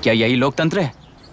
क्या यही लोकतंत्र है?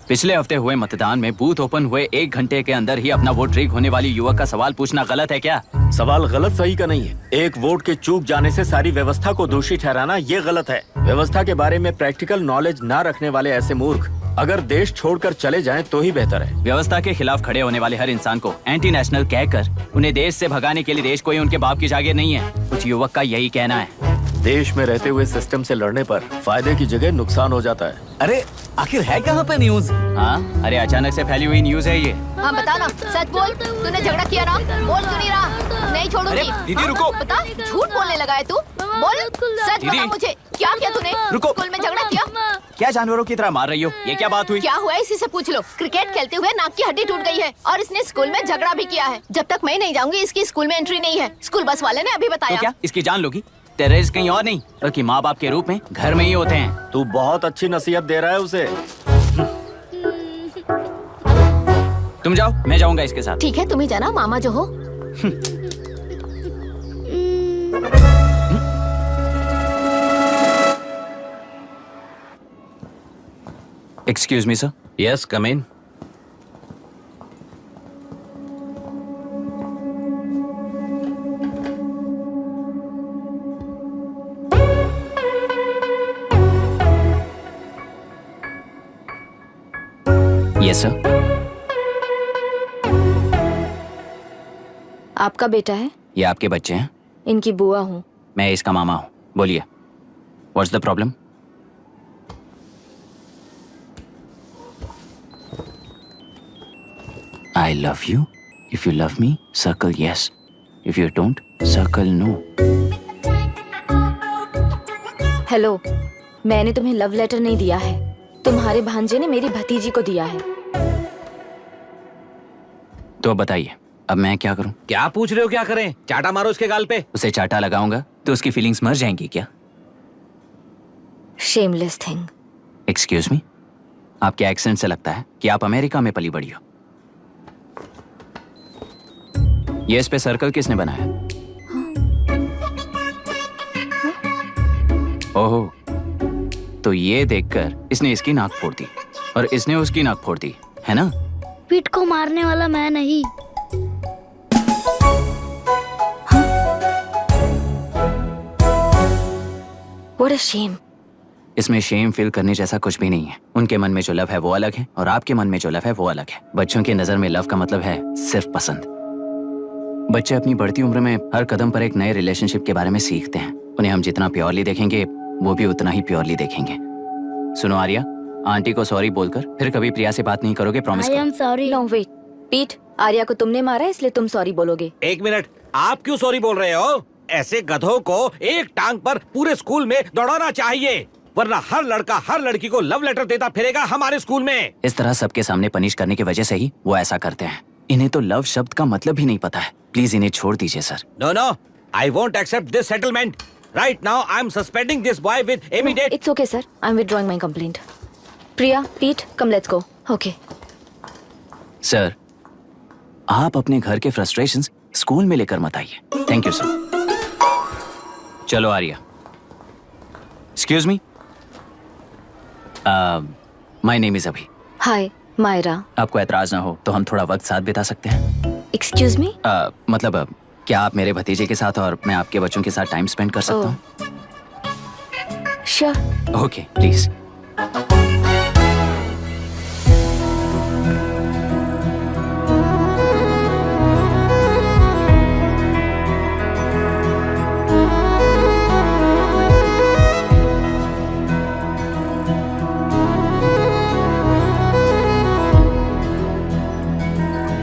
पिछले हफ्ते हुए मतदान में बूथ ओपन हुए 1 घंटे के अंदर ही अपना वोट रीक होने वाली युवक का सवाल पूछना गलत है क्या? सवाल गलत सही का नहीं है। एक वोट के चूक जाने से सारी व्यवस्था को दोषी ठहराना ये गलत है। व्यवस्था के बारे में प्रैक्टिकल नॉलेज ना रखने वाले ऐसे मूर्ख अगर देश छोड़कर चले जाएं तो ही बेहतर है। व्यवस्था के खिलाफ खड़े होने वाले हर इंसान को एंटी नेशनल कहकर उन्हें देश से भगाने के लिए देश कोई उनके बाप की जागीर नहीं है। कुछ युवक का यही कहना है। देश में रहते हुए सिस्टम से लड़ने पर फायदे की जगह नुकसान हो जाता है। अरे आखिर है कहाँ पे न्यूज? हाँ, अरे अचानक से फैली हुई न्यूज है ये। हाँ बता ना, सच बोल, तूने झगड़ा किया ना? बोल क्यों नहीं रहा? नहीं छोड़ूंगी। दीदी रुको। बता, झूठ बोलने लगा है तू? बोल, सच बता मुझे, क्या किया तूने? रुको। स्कूल में झगड़ा किया? क्या जानवरों की तरह मार रही हो? ये क्या बात हुई? क्या हुआ है इसी से पूछ लो। क्रिकेट खेलते हुए नाक की हड्डी टूट गई है और इसने स्कूल में झगड़ा भी किया है। जब तक मैं नहीं जाऊंगी इसकी स्कूल में एंट्री नहीं है। स्कूल बस वाले ने अभी तो बताया। क्या इसकी जान लोगी? टेररिस्ट कहीं और नहीं बल्कि माँ बाप के रूप में घर में ही होते हैं। तू बहुत अच्छी नसीहत दे रहा है उसे। तुम जाओ, मैं जाऊंगा इसके साथ। ठीक है, तुम ही जाना, मामा जो हो। Excuse me sir. Yes, come in. Yes sir. आपका बेटा है? ये आपके बच्चे हैं? इनकी बुआ हूँ। मैं इसका मामा हूँ। बोलिए, what's the problem? I love you. If you love me, circle yes. If you don't, circle no. Hello, मैंने तुम्हें लव लेटर नहीं दिया है। तुम्हारे भांजे ने मेरी भतीजी को दिया है। तो अब बताइए, अब मैं क्या करूं? क्या पूछ रहे हो? क्या करें? चाटा मारो उसके गाल पे। उसे चाटा लगाऊंगा तो उसकी फीलिंग्स मर जाएंगी क्या? Shameless thing. एक्सक्यूज मी, आपके एक्सेंट से लगता है कि आप अमेरिका में पली बड़ी हो। ये इस पे सर्कल किसने बनाया? ओहो, तो ये देखकर इसने इसकी नाक फोड़ दी और इसने उसकी नाक फोड़ दी, है ना? पीठ को मारने वाला मैं नहीं। What a shame. इसमें शेम फील करने जैसा कुछ भी नहीं है। उनके मन में जो लव है वो अलग है और आपके मन में जो लव है वो अलग है। बच्चों की नजर में लव का मतलब है सिर्फ पसंद। बच्चे अपनी बढ़ती उम्र में हर कदम पर एक नए रिलेशनशिप के बारे में सीखते हैं। उन्हें हम जितना प्योरली देखेंगे वो भी उतना ही प्योरली देखेंगे। सुनो आर्या, आंटी को सॉरी बोलकर फिर कभी प्रिया से बात नहीं करोगे, promise I am sorry. No, wait. पीट, आर्या को तुमने मारा इसलिए तुम सॉरी बोलोगे। एक मिनट, आप क्यों सॉरी बोल रहे हो? ऐसे गधों को एक टांग पर पूरे स्कूल में दौड़ाना चाहिए, वरना हर लड़का हर लड़की को लव लेटर देता फिरेगा हमारे स्कूल में। इस तरह सबके सामने पनिश करने की वजह से ही वो ऐसा करते हैं। इन्हें तो लव शब्द का मतलब ही नहीं पता है। प्लीज इन्हें छोड़ दीजिए sir. No no, I won't accept this settlement. Right now I am suspending this boy with immediate. It's okay, sir. I'm withdrawing my complaint. Priya, Pete, come let's go. Okay. Sir, आप अपने घर के frustrations school में लेकर मत आइए। Thank you sir. चलो Arya. Excuse me, my name is Abhi. Hi, Myra. आपको एतराज ना हो तो हम थोड़ा वक्त साथ बिता सकते हैं? Excuse me? मतलब क्या आप मेरे भतीजे के साथ और मैं आपके बच्चों के साथ टाइम स्पेंड कर सकता हूँ? Sure. Okay, please.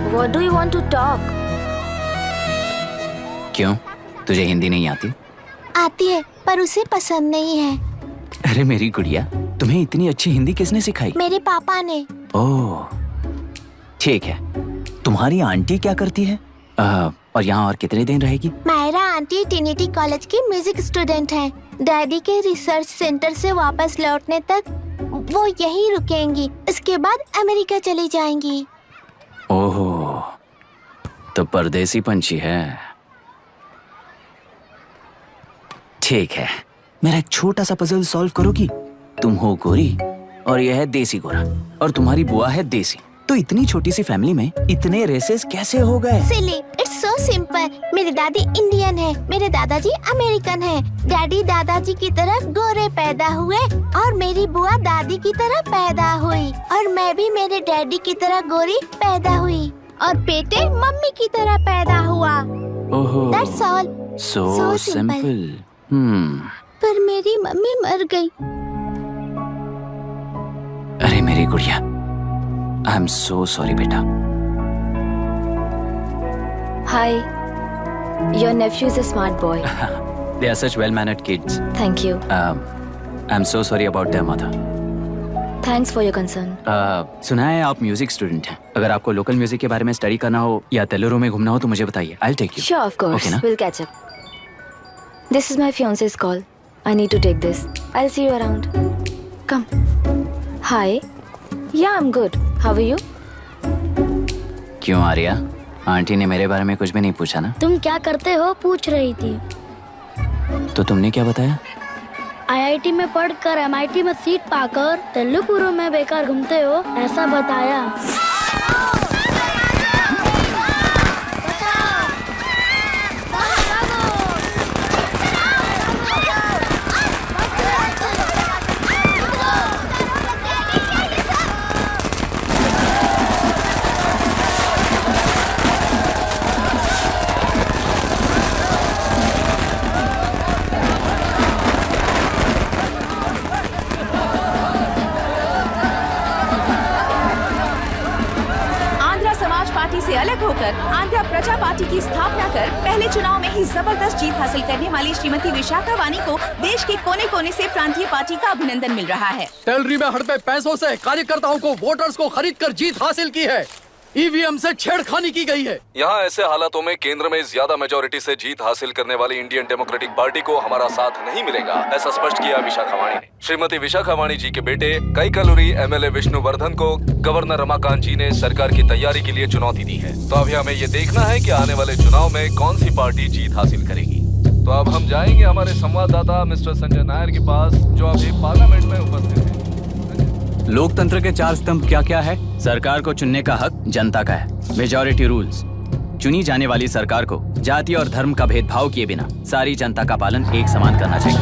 What do you want to talk? क्यों, तुझे हिंदी नहीं आती? आती है पर उसे पसंद नहीं है। अरे मेरी गुड़िया, तुम्हें इतनी अच्छी हिंदी किसने सिखाई? मेरे पापा ने। ओह, ठीक है। तुम्हारी आंटी क्या करती है? और यहाँ और कितने दिन रहेगी? मायरा आंटी ट्रिनिटी कॉलेज की म्यूजिक स्टूडेंट है। डैडी के रिसर्च सेंटर से वापस लौटने तक वो यहीं रुकेंगी। इसके बाद अमेरिका चली जाएंगी। ओह, तो परदेसी पंछी है। ठीक है, मेरा एक छोटा सा पजल सॉल्व करोगी? तुम हो गोरी और ये है देसी गोरा, और तुम्हारी बुआ है देसी। तो इतनी छोटी सी फैमिली में इतने रेसेस कैसे हो गए? सिली, इट्स सो सिंपल। मेरी दादी इंडियन है, मेरे दादाजी अमेरिकन है। डैडी दादाजी की तरह गोरे पैदा हुए और मेरी बुआ दादी की तरह पैदा हुई, और मैं भी मेरे डैडी की तरह गोरी पैदा हुई, और बेटे मम्मी की तरह पैदा हुआ। ओहो, That's all. so simple. पर मेरी मम्मी मर गई। अरे मेरी गुड़िया, आई एम सो सॉरी बेटा। Hi, your nephew is a smart boy. They are such well-mannered kids. Thank you. I'm so sorry about their mother. Thanks for your concern. सुना है आप म्यूजिक स्टूडेंट हैं। अगर आपको लोकल म्यूजिक के बारे में स्टडी करना हो या तेलुरु में घूमना हो तो मुझे बताइए। I'll take you. Sure, of course. Okay, ना? We'll catch up. This is my fiance's call. I need to take this. I'll see you around. Come. Hi. Yeah, I'm good. How are you? क्यों Arya? Aunty ने मेरे बारे में कुछ भी नहीं पूछा ना? तुम क्या करते हो पूछ रही थी। तो तुमने क्या बताया? आईआईटी में पढ़कर एमआईटी में सीट पाकर तेलुगुरु में बेकार घूमते हो ऐसा बताया। से अलग होकर आंध्र प्रजा पार्टी की स्थापना कर पहले चुनाव में ही जबरदस्त जीत हासिल करने वाली श्रीमती विशाखा वानी को देश के कोने कोने से प्रांतीय पार्टी का अभिनंदन मिल रहा है। टेलरी में हड़पे पैसों से कार्यकर्ताओं को वोटर्स को खरीद कर जीत हासिल की है। ईवीएम से छेड़खानी की गई है। यहाँ ऐसे हालातों में केंद्र में ज्यादा मेजोरिटी से जीत हासिल करने वाली इंडियन डेमोक्रेटिक पार्टी को हमारा साथ नहीं मिलेगा, ऐसा स्पष्ट किया विशाखा वाणी ने। श्रीमती विशाखा वाणी जी के बेटे कैकलूरी एमएलए विष्णुवर्धन को गवर्नर रमाकांत जी ने सरकार की तैयारी के लिए चुनौती दी है। तो अभी हमें ये देखना है कि आने वाले चुनाव में कौन सी पार्टी जीत हासिल करेगी। तो अब हम जाएंगे हमारे संवाददाता मिस्टर संजय नायर के पास, जो अभी पार्लियामेंट में उपस्थित है। लोकतंत्र के 4 स्तंभ क्या क्या है? सरकार को चुनने का हक जनता का है। Majority rules. चुनी जाने वाली सरकार को जाति और धर्म का भेदभाव किए बिना सारी जनता का पालन एक समान करना चाहिए।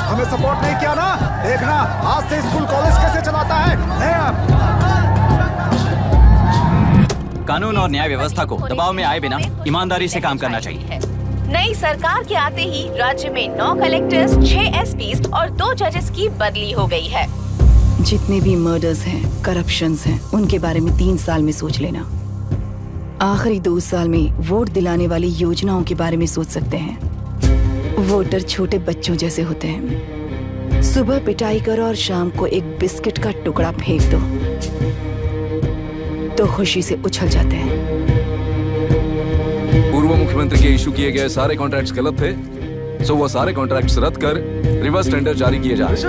हमें सपोर्ट नहीं किया ना, देखना आज से स्कूल कॉलेज कैसे चलाता है। कानून और न्याय व्यवस्था को दबाव में आए बिना ईमानदारी से काम करना चाहिए। नई सरकार के आते ही राज्य में 9 कलेक्टर्स, 6 एसपीज और 2 जजेस की बदली हो गई है। जितने भी मर्डर्स हैं, करप्शंस हैं, उनके बारे में 3 साल में सोच लेना। आखिरी 2 साल में वोट दिलाने वाली योजनाओं के बारे में सोच सकते हैं। वोटर छोटे बच्चों जैसे होते हैं। सुबह पिटाई करो और शाम को एक बिस्किट का टुकड़ा फेंक दो तो खुशी से उछल जाते हैं। पूर्व मुख्यमंत्री के इशू किए गए सारे कॉन्ट्रैक्ट्स गलत थे, सो वो सारे कॉन्ट्रैक्ट्स रद्द कर रिवर्स टेंडर जारी किए जा रहे हैं।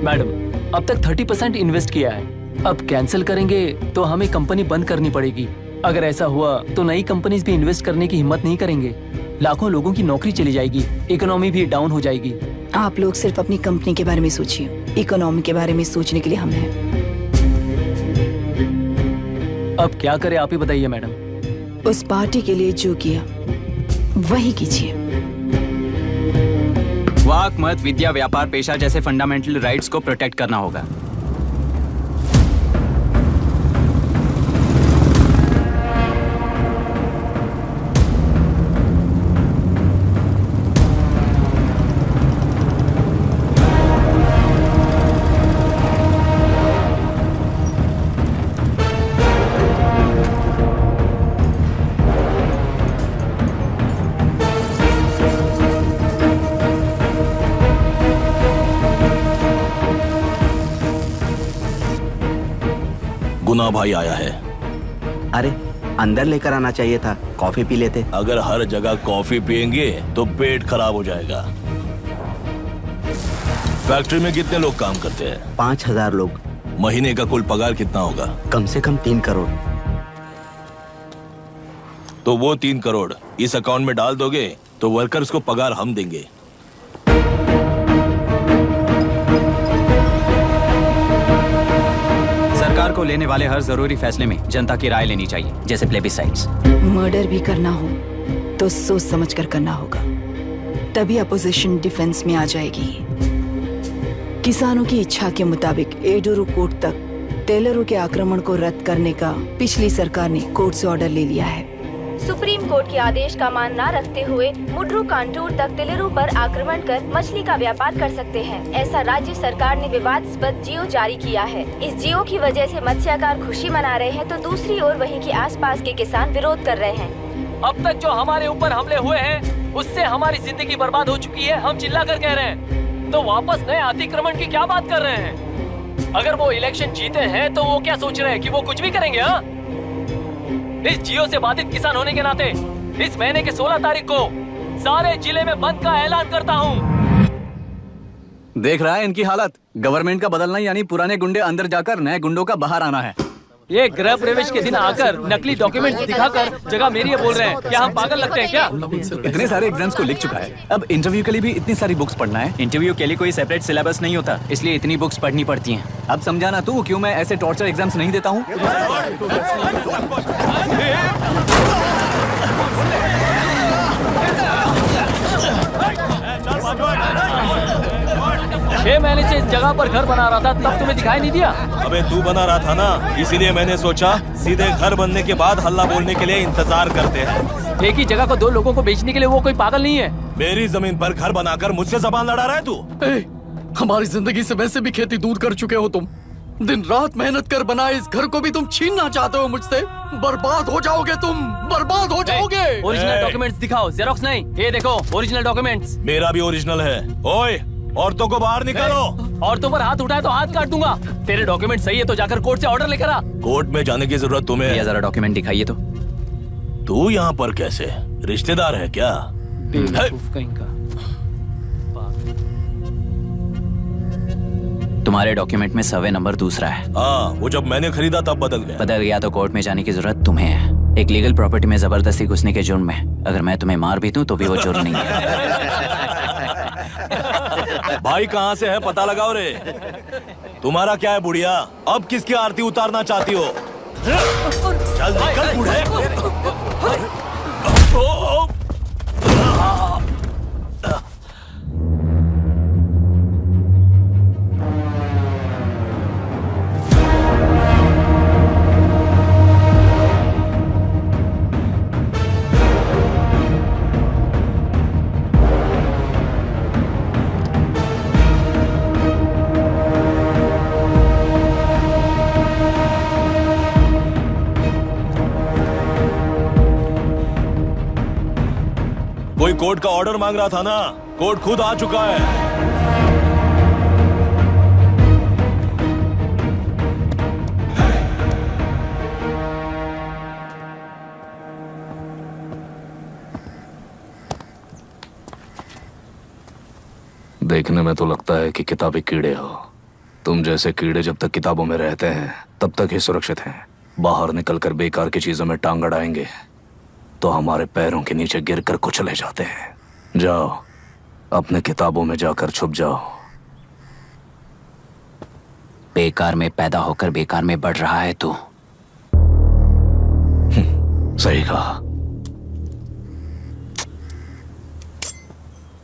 मैडम, अब तक 30% इन्वेस्ट किया है, अब कैंसिल करेंगे तो हमें कंपनी बंद करनी पड़ेगी। अगर ऐसा हुआ तो नई कंपनीज भी इन्वेस्ट करने की हिम्मत नहीं करेंगे। लाखों लोगों की नौकरी चली जाएगी, इकोनॉमी भी डाउन हो जाएगी। आप लोग सिर्फ अपनी कंपनी के बारे में सोचिए, इकोनॉमी के बारे में सोचने के लिए हम हैं। अब क्या करें आप ही बताइए मैडम। उस पार्टी के लिए जो किया वही कीजिए। वाक, मत, विद्या, व्यापार, पेशा जैसे फंडामेंटल राइट्स को प्रोटेक्ट करना होगा। गुना भाई आया है। अरे अंदर लेकर आना चाहिए था, कॉफी पी लेते। अगर हर जगह कॉफी पियेंगे तो पेट खराब हो जाएगा। फैक्ट्री में कितने लोग काम करते हैं? 5000 लोग। महीने का कुल पगार कितना होगा? कम से कम 3 करोड़। तो वो 3 करोड़ इस अकाउंट में डाल दोगे तो वर्कर्स को पगार हम देंगे। सरकार को लेने वाले हर जरूरी फैसले में जनता की राय लेनी चाहिए, जैसे प्लेबिसाइट्स। मर्डर भी करना हो तो सोच समझ कर करना होगा, तभी अपोजिशन डिफेंस में आ जाएगी। किसानों की इच्छा के मुताबिक एडोरू कोर्ट तक टेलरों के आक्रमण को रद्द करने का पिछली सरकार ने कोर्ट से ऑर्डर ले लिया है। सुप्रीम कोर्ट के आदेश का मान न रखते हुए मुड्रू कांटूर तक टेलरों पर आक्रमण कर मछली का व्यापार कर सकते हैं, ऐसा राज्य सरकार ने विवादास्पद जियो जारी किया है। इस जियो की वजह से मत्स्यकार खुशी मना रहे हैं, तो दूसरी ओर वहीं के आसपास के किसान विरोध कर रहे हैं। अब तक जो हमारे ऊपर हमले हुए हैं उससे हमारी जिंदगी बर्बाद हो चुकी है, हम चिल्लाकर कह रहे हैं, तो वापस नए अतिक्रमण की क्या बात कर रहे हैं? अगर वो इलेक्शन जीते हैं तो वो क्या सोच रहे हैं कि वो कुछ भी करेंगे? हाँ, इस जियो से बाधित किसान होने के नाते इस महीने के 16 तारीख को सारे जिले में बंद का ऐलान करता हूँ। देख रहा है इनकी हालत। गवर्नमेंट का बदलना यानी पुराने गुंडे अंदर जाकर नए गुंडों का बाहर आना है। ये गृह प्रवेश के दिन आकर नकली डॉक्यूमेंट्स दिखाकर जगह मेरी है बोल रहे हैं। क्या हम पागल लगते हैं क्या? इतने सारे एग्जाम्स को लिख चुका है, अब इंटरव्यू के लिए भी इतनी सारी बुक्स पढ़ना है। इंटरव्यू के लिए कोई सेपरेट सिलेबस नहीं होता, इसलिए इतनी बुक्स पढ़नी पड़ती हैं। अब समझाना तू क्यों मैं ऐसे टॉर्चर एग्जाम्स नहीं देता हूँ। 6 महीने से इस जगह पर घर बना रहा था, तब तुम्हें दिखाई नहीं दिया? अबे तू बना रहा था ना, इसीलिए मैंने सोचा सीधे घर बनने के बाद हल्ला बोलने के लिए इंतजार करते हैं। एक ही जगह को 2 लोगों को बेचने के लिए वो कोई पागल नहीं है। मेरी जमीन पर घर बनाकर मुझसे जबान लड़ा रहा है तू। हमारी जिंदगी से वैसे भी खेती दूर कर चुके हो तुम। दिन रात मेहनत कर बनाए इस घर को भी तुम छीनना चाहते हो मुझसे। बर्बाद हो जाओगे तुम, बर्बाद हो जाओगे। ओरिजिनल डॉक्यूमेंट्स दिखाओ, जेरोक्स नहीं। ये देखो ओरिजिनल डॉक्यूमेंट्स। मेरा भी ओरिजिनल है। ओए, औरतों को बाहर निकालो। औरतों पर हाथ उठाए तो हाथ काट दूंगा। तेरे डॉक्यूमेंट सही है तो जाकर कोर्ट से ऑर्डर लेकर आ। कोर्ट में जाने की जरूरत तुम्हें है। जरा डॉक्यूमेंट दिखाइए तो। तू यहाँ पर कैसे? रिश्तेदार है क्या? कहीं का। तुम्हारे डॉक्यूमेंट में सर्वे नंबर दूसरा है। हाँ, वो जब मैंने खरीदा तब बदल गया तो कोर्ट में जाने की जरूरत तुम्हें है। एक लीगल प्रॉपर्टी में जबरदस्ती घुसने के जुर्म में अगर मैं तुम्हें मार भी दूं तो भी वो जुर्म नहीं है। भाई कहाँ से है पता लगाओ रे। तुम्हारा क्या है बुढ़िया? अब किसकी आरती उतारना चाहती हो? चल निकल बूढ़े। कोई कोर्ट का ऑर्डर मांग रहा था ना, कोर्ट खुद आ चुका है। देखने में तो लगता है कि किताबी कीड़े हो। तुम जैसे कीड़े जब तक किताबों में रहते हैं तब तक ही सुरक्षित हैं। बाहर निकलकर बेकार की चीजों में टांग अड़ाएंगे तो हमारे पैरों के नीचे गिरकर कुचले जाते हैं। जाओ, अपने किताबों में जाकर छुप जाओ। बेकार में पैदा होकर बेकार में बढ़ रहा है तू। सही कहा।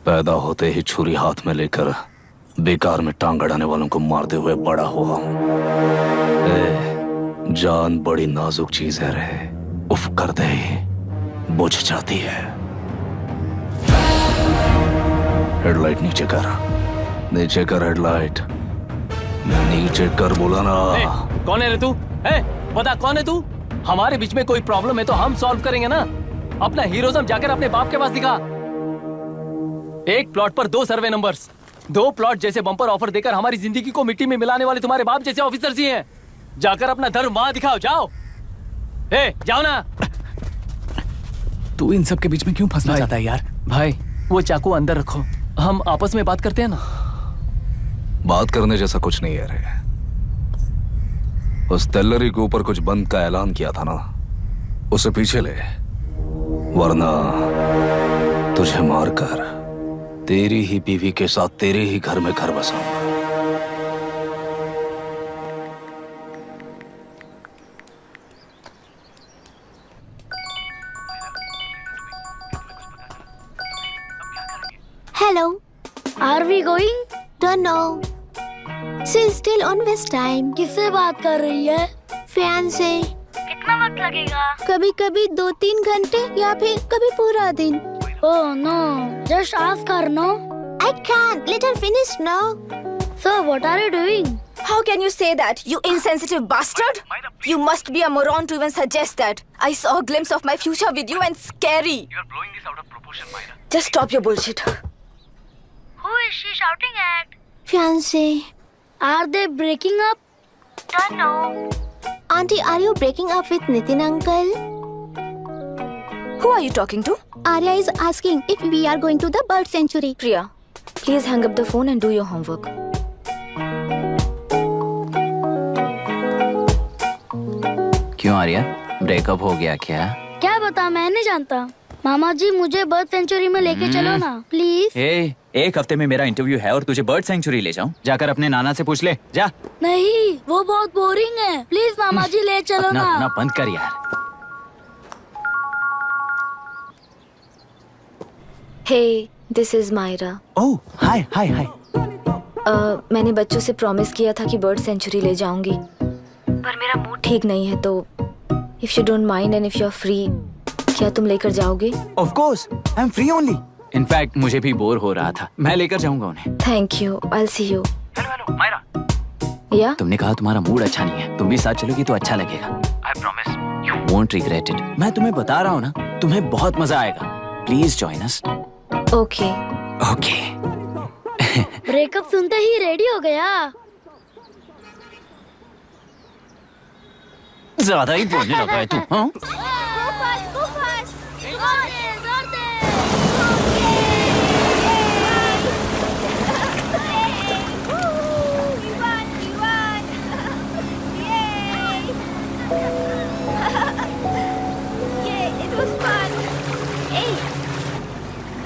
पैदा होते ही छुरी हाथ में लेकर बेकार में टांग अड़ाने वालों को मारते हुए बड़ा हुआ हूं। जान बड़ी नाजुक चीज है रे, उफ करते ही बुझ जाती है। हेडलाइट नीचे कर, नीचे कर हेडलाइट, नीचे कर बोला ना। कौन है रे तू? बता कौन है तू? हमारे बीच में कोई प्रॉब्लम है तो हम सॉल्व करेंगे ना। अपना हीरोइज्म जाकर अपने बाप के पास दिखा। एक प्लॉट पर 2 सर्वे नंबर्स, 2 प्लॉट जैसे बम्पर ऑफर देकर हमारी जिंदगी को मिट्टी में मिलाने वाले तुम्हारे बाप जैसे ऑफिसर्स ही हैं। जाकर अपना धर्म वहां दिखाओ। जाओ, जाओ ना। तू इन सब के बीच में क्यों फंसना चाहता है यार? भाई वो चाकू अंदर रखो, हम आपस में बात करते हैं ना। बात करने जैसा कुछ नहीं है रे। उस टेलरी के ऊपर कुछ बंद का ऐलान किया था ना, उसे पीछे ले, वरना तुझे मारकर तेरी ही बीवी के साथ तेरे ही घर में घर बसाऊंगा। Hello. Are we going? Don't know. She's still on West time. किससे बात कर रही है? Fiance. कितना वक्त लगेगा? कभी कभी 2-3 घंटे या फिर कभी पूरा दिन। Oh no, just ask her, no? I can't. Let her finish now. So what are you doing? How can you say that, you insensitive bastard? You must be a moron to even suggest that. I saw a glimpse of my future with you and scary. You are blowing this out of proportion, Myra. Just stop your bullshit. Who is she shouting at? Fiance. Are they breaking up? Don't know. Auntie, are you breaking up with Nitin uncle? Who are you talking to? Arya is asking if we are going to the bird sanctuary. Priya, please hang up the phone and do your homework. क्यों Arya, breakup हो गया क्या? क्या बता, मैं नहीं जानता। मामा जी मुझे बर्ड सेंचुरी में लेके चलो ना प्लीज। एक हफ्ते में मेरा इंटरव्यू है और तुझे बर्ड सेंचुरी ले जाऊं? जाकर अपने नाना से पूछ ले, जा। नहीं, वो बहुत बोरिंग है, प्लीज मामा जी ले चलो ना। अपना बंद कर यार। Hey, this is Myra. Oh, hi. मैंने बच्चों से प्रॉमिस किया था कि बर्ड सेंचुरी ले जाऊंगी, पर मेरा मूड ठीक नहीं है, तो if you don't mind and if you're free, क्या तुम लेकर जाओगे? Of course, I'm free only. In fact, मुझे भी बोर हो रहा था, मैं लेकर जाऊंगा उन्हें। Thank you, I'll see you. Hello, Myra. Yeah? तुमने कहा तुम्हारा मूड अच्छा नहीं है, तुम भी साथ चलोगी तो अच्छा लगेगा। I promise. You won't regret it. मैं तुम्हें बता रहा हूँ ना, तुम्हें बहुत मजा आएगा। Please join us. Okay. Okay. Breakup सुनते ही रेडी हो गया। ज्यादा ही बोलने लगा है तू, हाँ?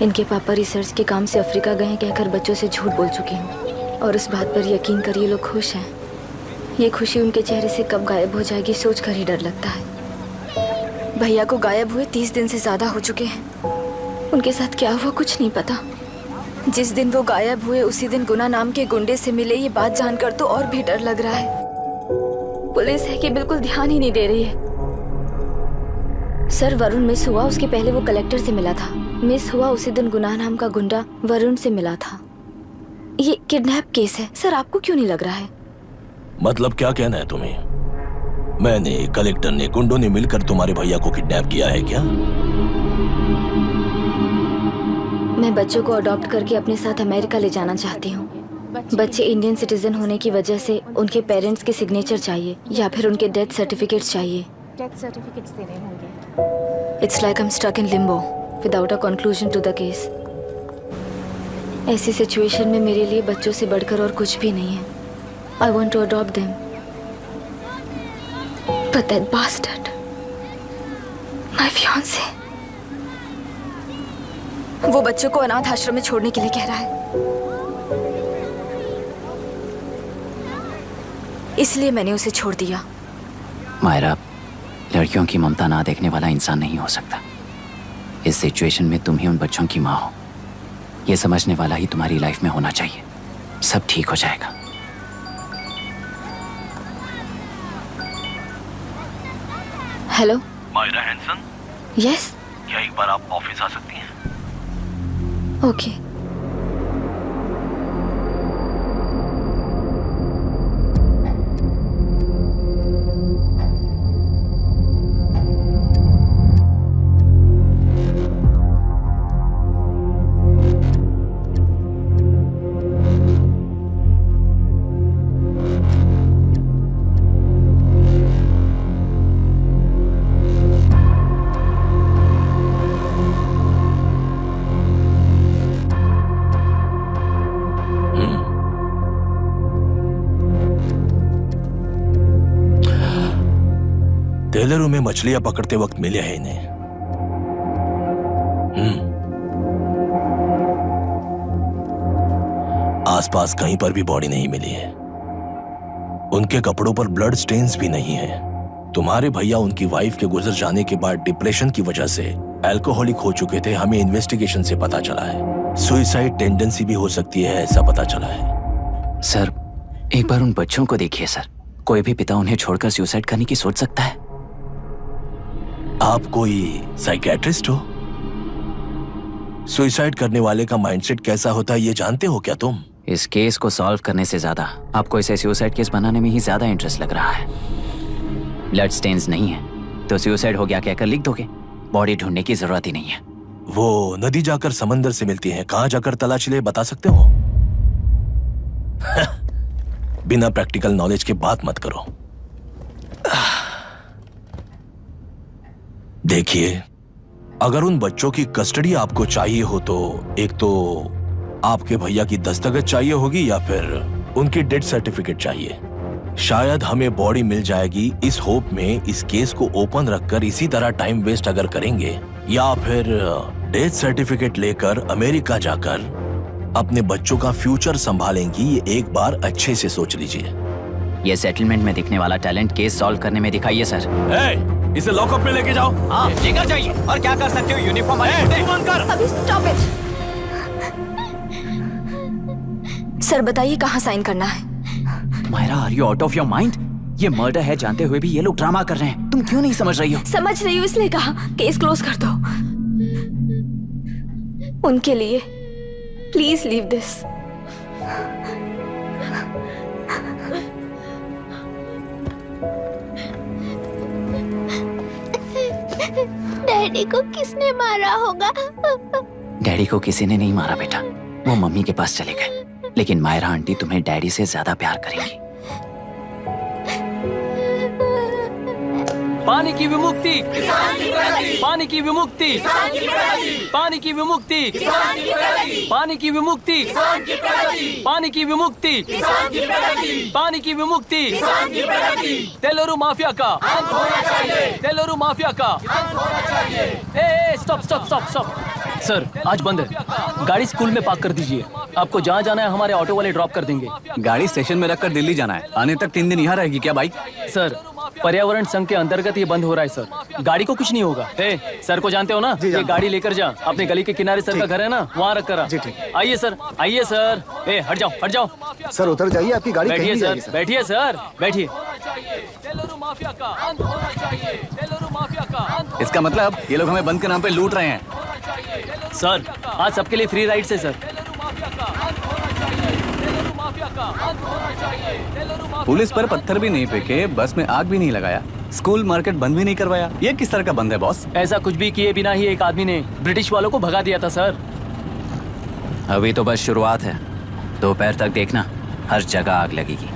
इनके पापा रिसर्च के काम से अफ्रीका गए कहकर बच्चों से झूठ बोल चुकी हूँ, और इस बात पर यकीन कर ये लोग खुश हैं। ये खुशी उनके चेहरे से कब गायब हो जाएगी सोच कर ही डर लगता है। भैया को गायब हुए 30 दिन से ज्यादा हो चुके हैं। उनके साथ क्या हुआ कुछ नहीं पता। जिस दिन वो गायब हुए उसी दिन गुना नाम के गुंडे से मिले, ये बात जानकर तो और भी डर लग रहा है। पुलिस है कि बिल्कुल ध्यान ही नहीं दे रही है। सर, वरुण मिस हुआ उसके पहले वो कलेक्टर से मिला था। मिस हुआ उसी दिन गुनाह नाम का गुंडा वरुण से मिला था। ये किडनैप केस है। सर, आपको क्यों नहीं लग रहा है? मतलब क्या कहना है तुम्हें? मैंने, कलेक्टर ने, गुंडों ने मिलकर तुम्हारे भैया को किडनैप किया है क्या? मैं बच्चों को अडॉप्ट करके अपने साथ अमेरिका ले जाना चाहती हूँ। बच्चे इंडियन सिटीजन होने की वजह से उनके पेरेंट्स के सिग्नेचर चाहिए या फिर उनके डेथ सर्टिफिकेट्स चाहिए। डेथ सर्टिफिकेट्स देने होंगे। It's like I'm stuck in limbo without a conclusion to the case. ऐसी सिचुएशन में मेरे लिए बच्चों से बढ़कर और कुछ भी नहीं है। I want to adopt them, but that bastard, my fiancé, वो बच्चों को अनाथ आश्रम में छोड़ने के लिए कह रहा है। इसलिए मैंने उसे छोड़ दिया। मायरा, लड़कियों की ममता ना देखने वाला इंसान नहीं हो सकता। इस सिचुएशन में तुम ही उन बच्चों की माँ हो, ये समझने वाला ही तुम्हारी लाइफ में होना चाहिए। सब ठीक हो जाएगा। Hello Myra Hanson? यस। क्या एक बार आप ऑफिस आ सकती हैं? ओके। टेलरों में मछलियां पकड़ते वक्त मिले हैं इन्हें। आसपास कहीं पर भी बॉडी नहीं मिली है। उनके कपड़ों पर ब्लड स्टेन्स भी नहीं है। तुम्हारे भैया उनकी वाइफ के गुजर जाने के बाद डिप्रेशन की वजह से अल्कोहलिक हो चुके थे। हमें इन्वेस्टिगेशन से पता चला है सुसाइड टेंडेंसी भी हो सकती है, ऐसा पता चला है। सर एक बार उन बच्चों को देखिए सर, कोई भी पिता उन्हें छोड़कर सुसाइड करने की सोच सकता है? आप कोई साइकियाट्रिस्ट हो? सुसाइड करने वाले का माइंडसेट कैसा होता है ये जानते हो क्या तुम? इस केस को सॉल्व करने से ज्यादा आपको इसे सुसाइड केस बनाने में ही ज्यादा इंटरेस्ट लग रहा है। ब्लड स्टेन्स नहीं है तो सुसाइड हो गया कहकर लिख दोगे, बॉडी ढूंढने की जरूरत ही नहीं है। वो नदी जाकर समंदर से मिलती है, कहां जाकर तलाश ले बता सकते हो? बिना प्रैक्टिकल नॉलेज के बात मत करो। देखिए, अगर उन बच्चों की कस्टडी आपको चाहिए हो तो एक तो आपके भैया की दस्तखत चाहिए होगी या फिर उनकी डेथ सर्टिफिकेट चाहिए। शायद हमें बॉडी मिल जाएगी इस होप में इस केस को ओपन रखकर इसी तरह टाइम वेस्ट अगर करेंगे, या फिर डेथ सर्टिफिकेट लेकर अमेरिका जाकर अपने बच्चों का फ्यूचर संभालेंगी, ये एक बार अच्छे से सोच लीजिए। ये सेटलमेंट में दिखने वाला टैलेंट केस सॉल्व करने में दिखाइए सर। इसे लॉकअप में लेके जाओ। हाँ, लेकर जाइए। और क्या कर सकते हो, यूनिफॉर्म कर। अभी स्टॉप इट। सर बताइए कहाँ साइन करना है? Myra, are you out of your mind? ये मर्डर है जानते हुए भी ये लोग ड्रामा कर रहे हैं। तुम क्यों नहीं समझ रही हो? समझ रही हूँ, इसलिए कहा केस क्लोज कर दो। उनके लिए प्लीज लीव दिस। डैडी को किसने मारा होगा? डैडी को किसी ने नहीं मारा बेटा, वो मम्मी के पास चले गए। लेकिन मायरा आंटी तुम्हें डैडी से ज्यादा प्यार करेंगी। पानी की विमुक्ति, पानी की विमुक्ति, पानी की विमुक्ति, पानी की विमुक्ति, पानी की विमुक्ति, पानी की विमुक्ति, तेलुरु माफिया का, तेलुरु माफिया का। Stop stop stop stop. Sir आज बंद है, गाड़ी स्कूल में पार्क कर दीजिए। आपको जहाँ जाना है हमारे ऑटो वाले ड्रॉप कर देंगे। गाड़ी स्टेशन में रखकर दिल्ली जाना है, आने तक 3 दिन यहाँ रहेगी क्या बाइक? सर पर्यावरण संघ के अंतर्गत ये बंद हो रहा है सर, गाड़ी को कुछ नहीं होगा। सर को जानते हो ना, ये गाड़ी लेकर जा, अपने गली के किनारे सर का घर है ना, वहाँ रख कर। आइए सर, आइए सर। हट जाओ हट जाओ। सर उतर जाइए, आपकी गाड़ी बैठिए कहीं सर, बैठिए सर, बैठिए। इसका मतलब ये लोग हमें बंद के नाम पे लूट रहे हैं। सर आज सबके लिए फ्री राइड से सर। पुलिस पर पत्थर भी नहीं फेंके, बस में आग भी नहीं लगाया, स्कूल मार्केट बंद भी नहीं करवाया। ये किस तरह का बंद है बॉस? ऐसा कुछ भी किए बिना ही एक आदमी ने ब्रिटिश वालों को भगा दिया था सर। अभी तो बस शुरुआत है, दोपहर तक देखना हर जगह आग लगेगी।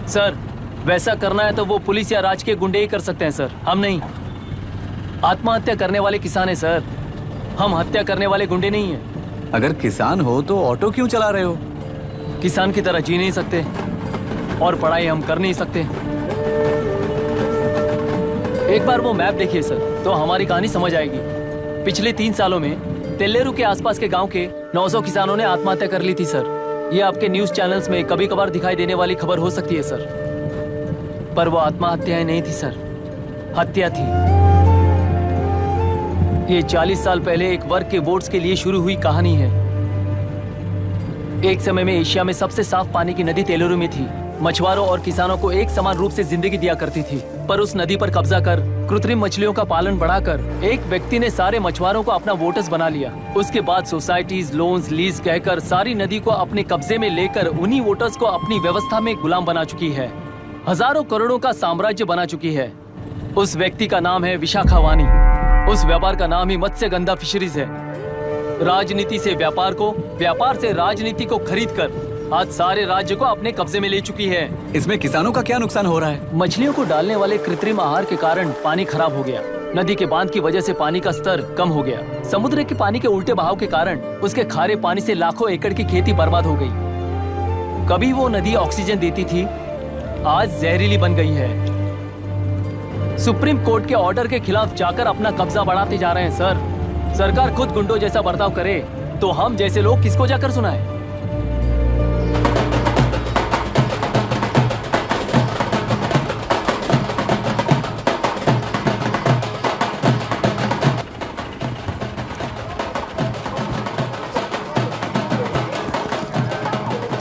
सर वैसा करना है तो वो पुलिस या राज के गुंडे ही कर सकते हैं सर, हम नहीं। आत्महत्या करने वाले किसान है सर, हम हत्या करने वाले गुंडे नहीं हैं। अगर किसान हो तो ऑटो क्यों चला रहे हो? किसान की तरह जी नहीं सकते और पढ़ाई हम कर नहीं सकते। एक बार वो मैप देखिए सर तो हमारी कहानी समझ आएगी। पिछले 3 सालों में तेल्लेरू के आसपास के गांव के 900 किसानों ने आत्महत्या कर ली थी सर। ये आपके न्यूज चैनल्स में कभी कभार दिखाई देने वाली खबर हो सकती है सर, पर वो आत्महत्याएं नहीं थी सर, हत्या थी। ये 40 साल पहले एक वर्ग के वोट्स के लिए शुरू हुई कहानी है। एक समय में एशिया में सबसे साफ पानी की नदी तेलुरु में थी। मछुआरों और किसानों को एक समान रूप से जिंदगी दिया करती थी, पर उस नदी पर कब्जा कर कृत्रिम मछलियों का पालन बढ़ाकर एक व्यक्ति ने सारे मछुआरों को अपना वोटर्स बना लिया। उसके बाद सोसाइटीज, लोन्स, लीज कहकर सारी नदी को अपने कब्जे में लेकर उन्हीं वोटर्स को अपनी व्यवस्था में गुलाम बना चुकी है। हजारों करोड़ों का साम्राज्य बना चुकी है। उस व्यक्ति का नाम है विशाखावानी। उस व्यापार का नाम ही मत्स्यगंधा फिशरीज है। राजनीति से व्यापार को, व्यापार से राजनीति को खरीदकर आज सारे राज्य को अपने कब्जे में ले चुकी है। इसमें किसानों का क्या नुकसान हो रहा है? मछलियों को डालने वाले कृत्रिम आहार के कारण पानी खराब हो गया। नदी के बांध की वजह से पानी का स्तर कम हो गया। समुद्र के पानी के उल्टे बहाव के कारण उसके खारे पानी से लाखों एकड़ की खेती बर्बाद हो गई। कभी वो नदी ऑक्सीजन देती थी, आज जहरीली बन गई है। सुप्रीम कोर्ट के ऑर्डर के खिलाफ जाकर अपना कब्जा बढ़ाते जा रहे हैं सर। सरकार खुद गुंडों जैसा बर्ताव करे तो हम जैसे लोग किसको जाकर सुनाएं?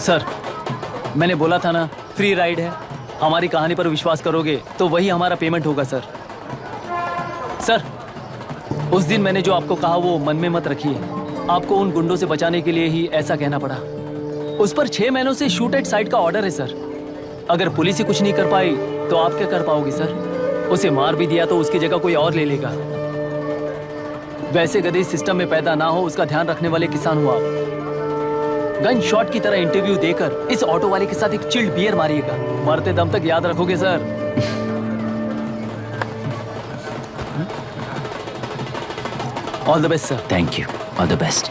सर, मैंने बोला था ना, फ्री राइड है। हमारी कहानी पर विश्वास करोगे तो वही हमारा पेमेंट होगा सर। सर, उस दिन मैंने जो आपको कहा वो मन में मत रखिए। आपको उन गुंडों से बचाने के लिए ही ऐसा कहना पड़ा। उस पर 6 महीनों से शूट एट साइट का ऑर्डर है सर। अगर पुलिस ही कुछ नहीं कर पाई तो आप क्या कर पाओगे सर? उसे मार भी दिया तो उसकी जगह कोई और ले लेगा। वैसे गधे सिस्टम में पैदा ना हो उसका ध्यान रखने वाले किसान हो आप। गन शॉट की तरह इंटरव्यू देकर इस ऑटो वाले के साथ एक चिल्ड बियर मारिएगा। मरते दम तक याद रखोगे sir. All the best sir. Thank you. All the best.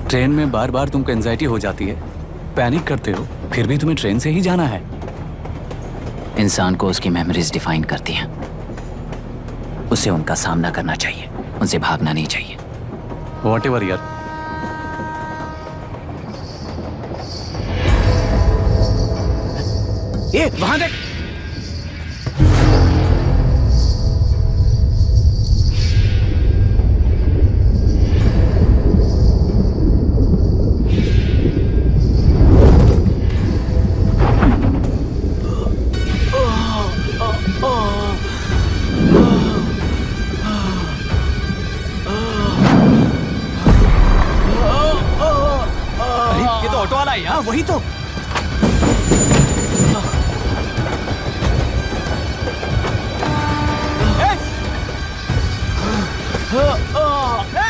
Train में बार बार तुमको एंजाइटी हो जाती है, पैनिक करते हो, फिर भी तुम्हें ट्रेन से ही जाना है। इंसान को उसकी मेमोरीज डिफाइन करती हैं। उसे उनका सामना करना चाहिए, उनसे भागना नहीं चाहिए। व्हाटएवर यार। ये वहां देख। वही तो।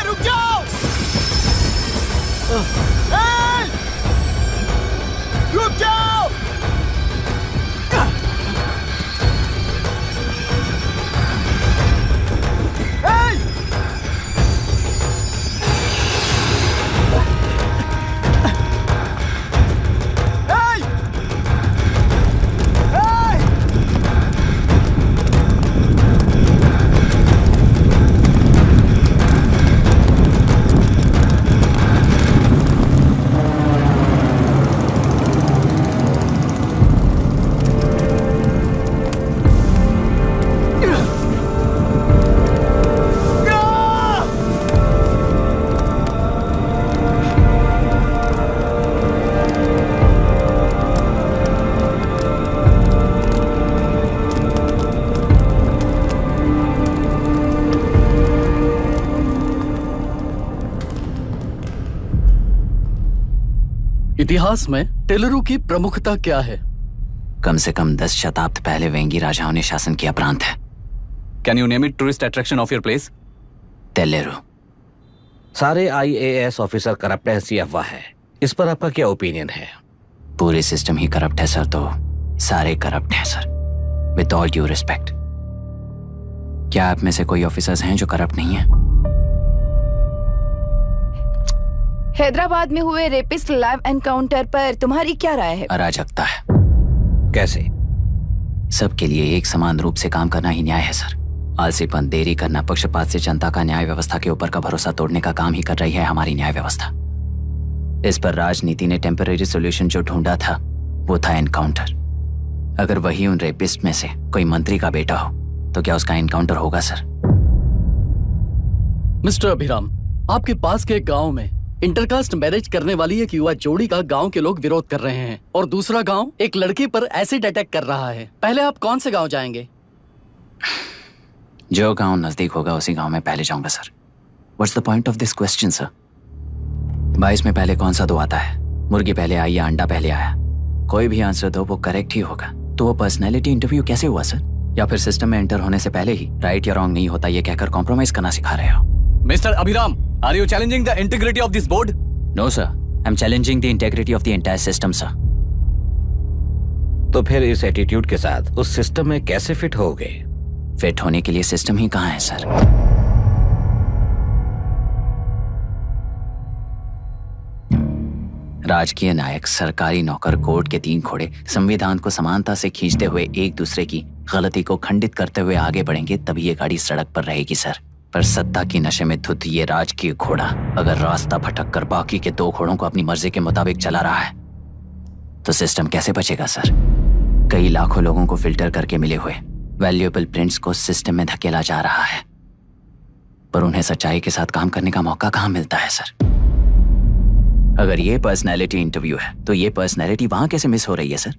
रुक जाओ। रुक जाओ। इतिहास में टेलरू की प्रमुखता क्या है? कम से कम 10 शताब्दी पहले वेंगी राजाओं ने शासन किया प्रांत है। Can you name it tourist attraction of your place? टेलेरू। सारे IAS ऑफिसर करप्ट है, ऐसी अफवाह है। इस पर आपका क्या ओपिनियन है? पूरे सिस्टम ही करप्ट है सर, तो सारे करप्ट हैं sir. With all due respect. क्या आप में से कोई ऑफिसर्स हैं जो करप्ट नहीं है? हैदराबाद में हुए रेपिस्ट लाइव एनकाउंटर पर तुम्हारी क्या राय है? अराजकता है। कैसे? सबके लिए एक समान रूप से काम करना ही न्याय है सर। आलसीपन, देरी करना, पक्षपात से जनता का न्याय व्यवस्था के ऊपर का भरोसा तोड़ने का काम ही कर रही है हमारी न्याय व्यवस्था। इस पर राजनीति ने टेम्पररी सोल्यूशन जो ढूंढा था वो था एनकाउंटर। अगर वही उन रेपिस्ट में से कोई मंत्री का बेटा हो तो क्या उसका एनकाउंटर होगा सर? मिस्टर अभिराम, आपके पास के गांव में इंटरकास्ट मैरिज करने वाली एक युवा जोड़ी का गांव के लोग विरोध कर रहे हैं और दूसरा गांव एक लड़के पर एसिड अटैक कर रहा है। पहले आप कौन से गांव जाएंगे? जो गांव नजदीक होगा उसी गांव में पहले जाऊंगा sir. What's the point of this question sir? 22 में पहले कौन सा दो आता है? मुर्गी पहले आई या अंडा पहले आया? कोई भी आंसर दो वो करेक्ट ही होगा। तो वो पर्सनैलिटी इंटरव्यू कैसे हुआ सर? या फिर सिस्टम में एंटर होने से पहले ही राइट या रॉन्ग नहीं होता ये कहकर कॉम्प्रोमाइज करना सिखा रहे हो? Mister Abhiram, are you challenging the integrity of this board? No sir, I am challenging the integrity of the entire system sir. तो फिर इस एटीट्यूड के साथ उस सिस्टम में कैसे फिट होगे? फिट होने के लिए सिस्टम ही कहाँ है सर? राजकीय नायक, सरकारी नौकर, कोर्ट के 3 घोड़े संविधान को समानता से खींचते हुए एक दूसरे की गलती को खंडित करते हुए आगे बढ़ेंगे, तभी ये गाड़ी सड़क पर रहेगी सर। पर सत्ता की नशे में धुत ये राजकीय घोड़ा अगर रास्ता भटक कर बाकी के 2 घोड़ों को अपनी मर्जी के मुताबिक चला रहा है तो सिस्टम कैसे बचेगा सर? कई लाखों लोगों को फिल्टर करके मिले हुए वैल्यूएबल प्रिंट्स को सिस्टम में धकेला जा रहा है, पर उन्हें सच्चाई के साथ काम करने का मौका कहां मिलता है सर? अगर ये पर्सनैलिटी इंटरव्यू है तो ये पर्सनैलिटी वहां कैसे मिस हो रही है सर?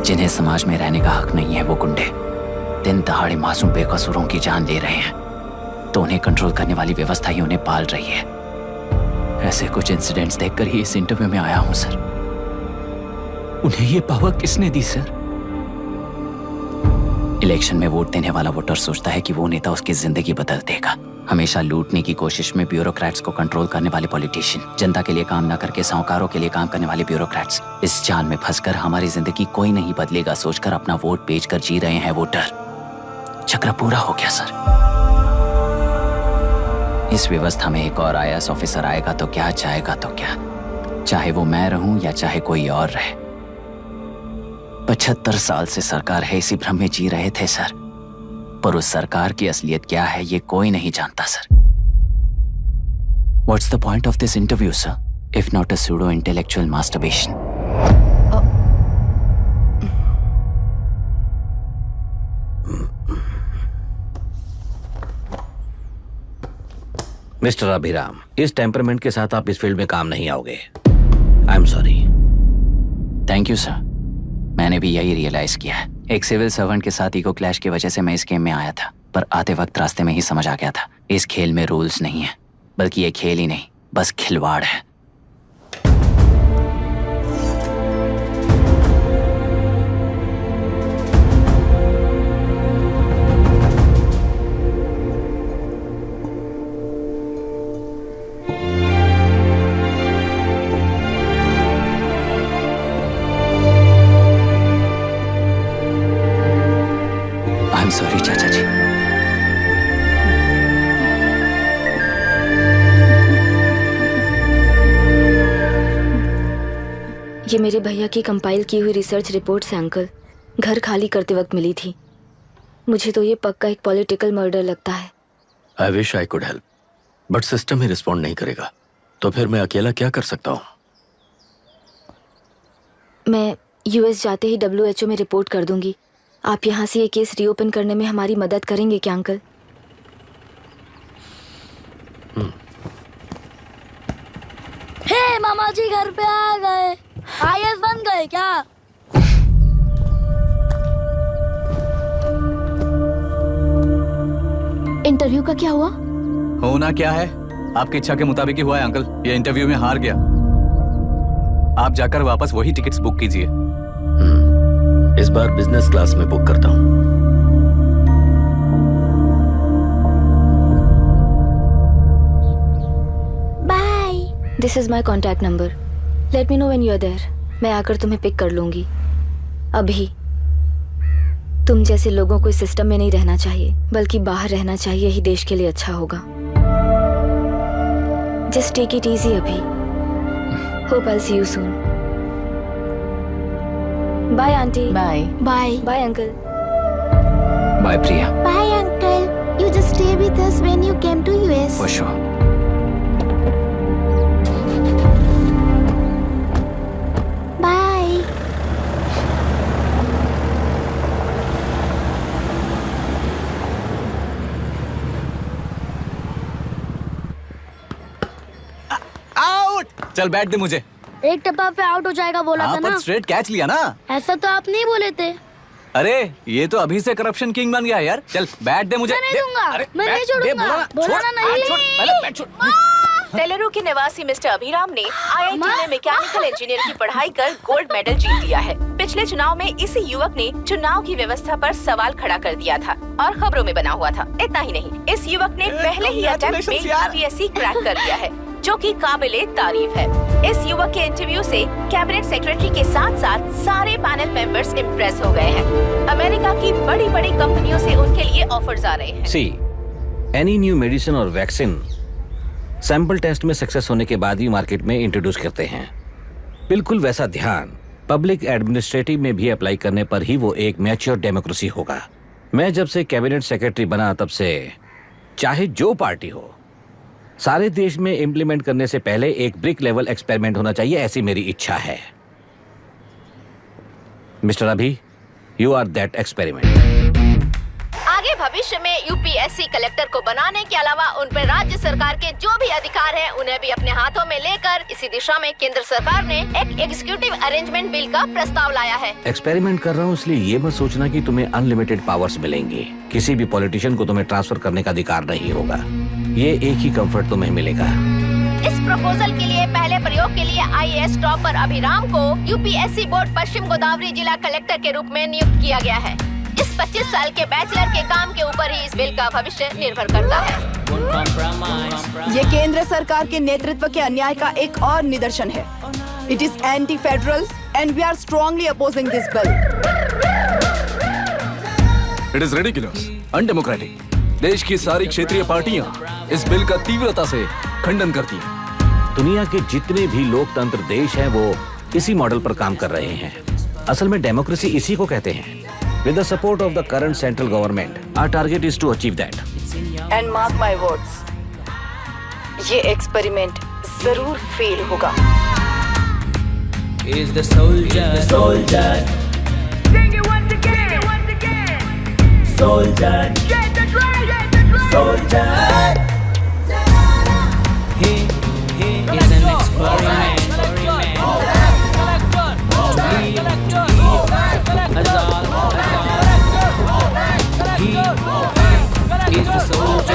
जिन्हें समाज में रहने का हक नहीं है वो गुंडे दिन दहाड़े मासूम बेकसूरों की जान ले रहे हैं, तो उन्हें कंट्रोल करने वाली व्यवस्था ही उन्हें पाल रही है। ऐसे कुछ इंसिडेंट्स देखकर ही इस इंटरव्यू में आया हूं सर। उन्हें ये पावर किसने दी सर? इलेक्शन में वोट देने वाला वोटर सोचता है कि वो नेता उसकी जिंदगी बदल देगा। हमेशा लूटने की कोशिश में ब्यूरोक्रेट्स को कंट्रोल करने वाले पॉलिटिशियन, जनता के लिए काम न करके साहूकारों के लिए काम करने वाले ब्यूरोक्रेट्स, इस जाल में फंसकर हमारी जिंदगी कोई नहीं बदलेगा सोचकर अपना वोट बेचकर जी रहे हैं वोटर। चक्र पूरा हो गया सर। इस व्यवस्था में एक और IAS ऑफिसर आएगा तो क्या, जाएगा तो क्या, चाहे वो मैं रहूं या चाहे कोई और रहे। 75 साल से सरकार है इसी भ्रम में जी रहे थे सर, पर उस सरकार की असलियत क्या है ये कोई नहीं जानता sir. What's the point of this interview, sir, if not a pseudo-intellectual masturbation? Mister Abhiram, इस टेम्परमेंट के साथ आप इस फील्ड में काम नहीं आओगे। आई am sorry. Thank you sir. मैंने भी यही रियलाइज किया है। एक सिविल सर्वेंट के साथ ईगो क्लैश की वजह से मैं इस गेम में आया था, पर आते वक्त रास्ते में ही समझ आ गया था इस खेल में रूल्स नहीं है, बल्कि ये खेल ही नहीं बस खिलवाड़ है। सॉरी चाचा जी। ये मेरे भैया की कंपाइल की हुई रिसर्च रिपोर्ट से अंकल, घर खाली करते वक्त मिली थी। मुझे तो ये पक्का एक पॉलिटिकल मर्डर लगता है। I wish I could help, but system he respond नहीं करेगा, तो फिर मैं अकेला क्या कर सकता हूँ? मैं US जाते ही WHO में रिपोर्ट कर दूंगी। आप यहाँ से ये केस रीओपन करने में हमारी मदद करेंगे क्या अंकल? हे मामा जी घर पे आ गए। IAS बन गए क्या? इंटरव्यू का क्या हुआ? होना क्या है, आपकी इच्छा के मुताबिक ही हुआ है अंकल। ये इंटरव्यू में हार गया। आप जाकर वापस वही टिकट्स बुक कीजिए। इस बार बिजनेस क्लास में बुक करता हूँ। Bye. This is my contact number. Let me know when you are there. मैं आकर तुम्हें पिक कर लूंगी। अभी तुम जैसे लोगों को इस सिस्टम में नहीं रहना चाहिए, बल्कि बाहर रहना चाहिए, ही देश के लिए अच्छा होगा। जस्ट टेक इट इजी अभी। Hope I see you soon. Bye aunty. Bye bye bye uncle. Bye Priya. Bye, Uncle. You just stay with us when you came to US. For sure. Bye. Out. चल बैठ दे मुझे। एक टप्पा पे out हो जाएगा बोला था ना। स्ट्रेट कैच लिया ना। ऐसा तो आप नहीं बोले थे। अरे ये तो अभी से करप्शन किंग बन गया है यार। चल बैठ दे मुझे। मैं नहीं दूंगा। मैं नहीं छोड़ूंगा। बोला ना नहीं। तेलुरु के निवासी मिस्टर अभिराम ने IIT में मैकेनिकल इंजीनियर की पढ़ाई कर गोल्ड मेडल जीत लिया है। पिछले चुनाव में इसी युवक ने चुनाव की व्यवस्था पर सवाल खड़ा कर दिया था और खबरों में बना हुआ था। इतना ही नहीं, इस युवक ने पहले ही अटेम्प्ट में यूपीएससी क्रैक कर लिया है, जो कि काबिले तारीफ है। इस युवक के इंटरव्यू से कैबिनेट सेक्रेटरी के साथ साथ सारे पैनल मेंबर्स इम्प्रेस हो गए हैं। अमेरिका की बड़ी बड़ी कंपनियों से उनके लिए ऑफर्स आ रहे हैं। सी, एनी न्यू मेडिसिन और वैक्सीन सैंपल टेस्ट में सक्सेस होने के बाद ही मार्केट में इंट्रोड्यूस करते हैं। बिल्कुल वैसा ध्यान पब्लिक एडमिनिस्ट्रेटिव में भी अप्लाई करने पर ही वो एक मैच्योर डेमोक्रेसी होगा। मैं जब से कैबिनेट सेक्रेटरी बना तब से चाहे जो पार्टी हो, सारे देश में इम्प्लीमेंट करने से पहले एक ब्रिक लेवल एक्सपेरिमेंट होना चाहिए, ऐसी मेरी इच्छा है। मिस्टर अभी, यू आर दैट एक्सपेरिमेंट। आगे भविष्य में यूपीएससी कलेक्टर को बनाने के अलावा उन पर राज्य सरकार के जो भी अधिकार हैं, उन्हें भी अपने हाथों में लेकर इसी दिशा में केंद्र सरकार ने एक एग्जीक्यूटिव अरेंजमेंट बिल का प्रस्ताव लाया है। एक्सपेरिमेंट कर रहा हूँ इसलिए ये मत सोचना कि तुम्हें अनलिमिटेड पावर्स मिलेंगे। किसी भी पॉलिटिशियन को तुम्हें ट्रांसफर करने का अधिकार नहीं होगा। ये एक ही कंफर्ट तुम्हें मिलेगा। इस प्रपोजल के लिए पहले प्रयोग के लिए आईएएस टॉपर अभिराम को यूपीएससी बोर्ड पश्चिम गोदावरी जिला कलेक्टर के रूप में नियुक्त किया गया है। इस 25 साल के बैचलर के काम के ऊपर ही इस बिल का भविष्य निर्भर करता है। ये केंद्र सरकार के नेतृत्व के अन्याय का एक और निदर्शन है। It is anti federal and we are strongly opposing this bill. It is ridiculous, undemocratic. देश की सारी क्षेत्रीय पार्टियां इस बिल का तीव्रता से खंडन करती हैं। दुनिया के जितने भी लोकतंत्र देश हैं वो इसी मॉडल पर काम कर रहे हैं। असल में डेमोक्रेसी इसी को कहते हैं। With the support of the current central government, our target is to achieve that. And mark my words, ये एक्सपेरिमेंट जरूर फेल होगा। Is the soldier, sing it once again, soldier, get the drum, soldier. He is an experiment. He is the soldier.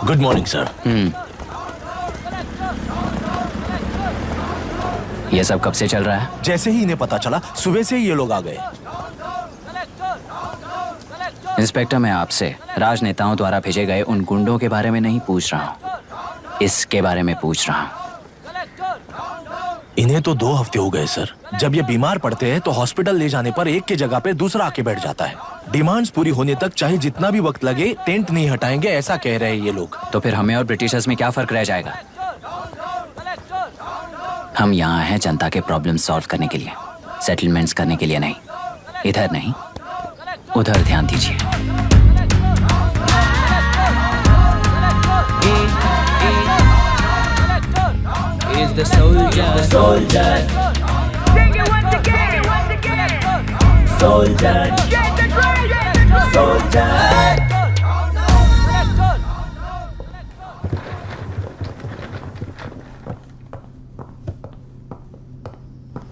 Good morning sir. ये सब कब से चल रहा है? जैसे ही इन्हें पता चला, सुबह से ही ये लोग आ गए। इंस्पेक्टर, मैं आपसे राजनेताओं द्वारा भेजे गए उन गुंडों के बारे में नहीं पूछ रहा हूँ, इसके बारे में पूछ रहा हूँ। इन्हें तो 2 हफ्ते हो गए सर। जब ये बीमार पड़ते हैं तो हॉस्पिटल ले जाने पर एक की जगह पे दूसरा आके बैठ जाता है। डिमांड्स पूरी होने तक चाहे जितना भी वक्त लगे, टेंट नहीं हटाएंगे, ऐसा कह रहे हैं ये लोग। तो फिर हमें और ब्रिटिशर्स में क्या फर्क रह जाएगा? हम यहाँ हैं जनता के प्रॉब्लम सॉल्व करने के लिए, सेटलमेंट्स करने के लिए नहीं। इधर नहीं, उधर ध्यान दीजिए। Is the soldier, sing it once again, soldier, get the drum, soldier.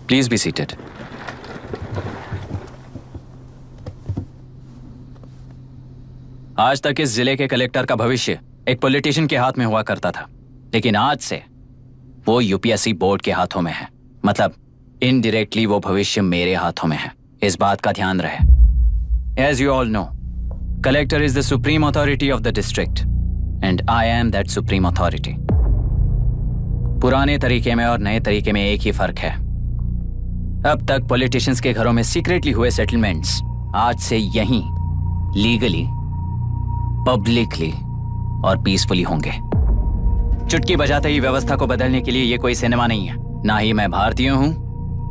Please be seated. आज तक इस जिले के कलेक्टर का भविष्य एक पॉलिटिशियन के हाथ में हुआ करता था, लेकिन आज से वो यूपीएससी बोर्ड के हाथों में है। मतलब इनडायरेक्टली वो भविष्य मेरे हाथों में है। इस बात का ध्यान रहे। As you all know, collector is the supreme authority of the district and I am that supreme authority. पुराने तरीके में और नए तरीके में एक ही फर्क है। अब तक पॉलिटिशियंस के घरों में सीक्रेटली हुए सेटलमेंट्स आज से यहीं लीगली, पब्लिकली और पीसफुली होंगे। चुटकी बजाते ही व्यवस्था को बदलने के लिए ये कोई सिनेमा नहीं है। ना ही मैं भारतीय हूं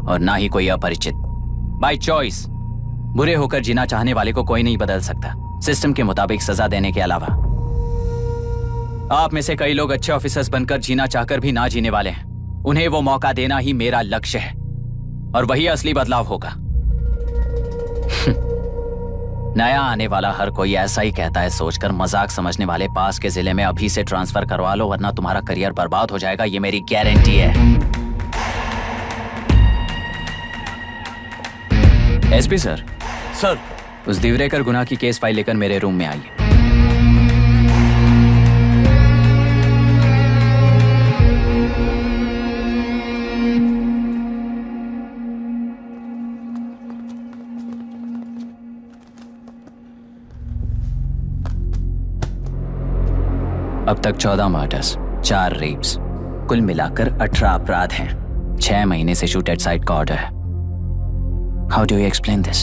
और ना ही कोई अपरिचित। बाय चॉइस बुरे होकर जीना चाहने वाले को कोई नहीं बदल सकता, सिस्टम के मुताबिक सजा देने के अलावा। आप में से कई लोग अच्छे ऑफिसर्स बनकर जीना चाहकर भी ना जीने वाले हैं। उन्हें वो मौका देना ही मेरा लक्ष्य है और वही असली बदलाव होगा। नया आने वाला हर कोई ऐसा ही कहता है सोचकर मजाक समझने वाले पास के जिले में अभी से ट्रांसफर करवा लो, वरना तुम्हारा करियर बर्बाद हो जाएगा। ये मेरी गारंटी है। SP sir. सर। उस दिवरेकर गुनाह की केस फाइल लेकर मेरे रूम में आइए। अब तक 14 मर्डर्स, 4 रेप्स, कुल मिलाकर 18 अपराध हैं। 6 महीने से शूट एट साइट का ऑर्डर है। How do you explain this?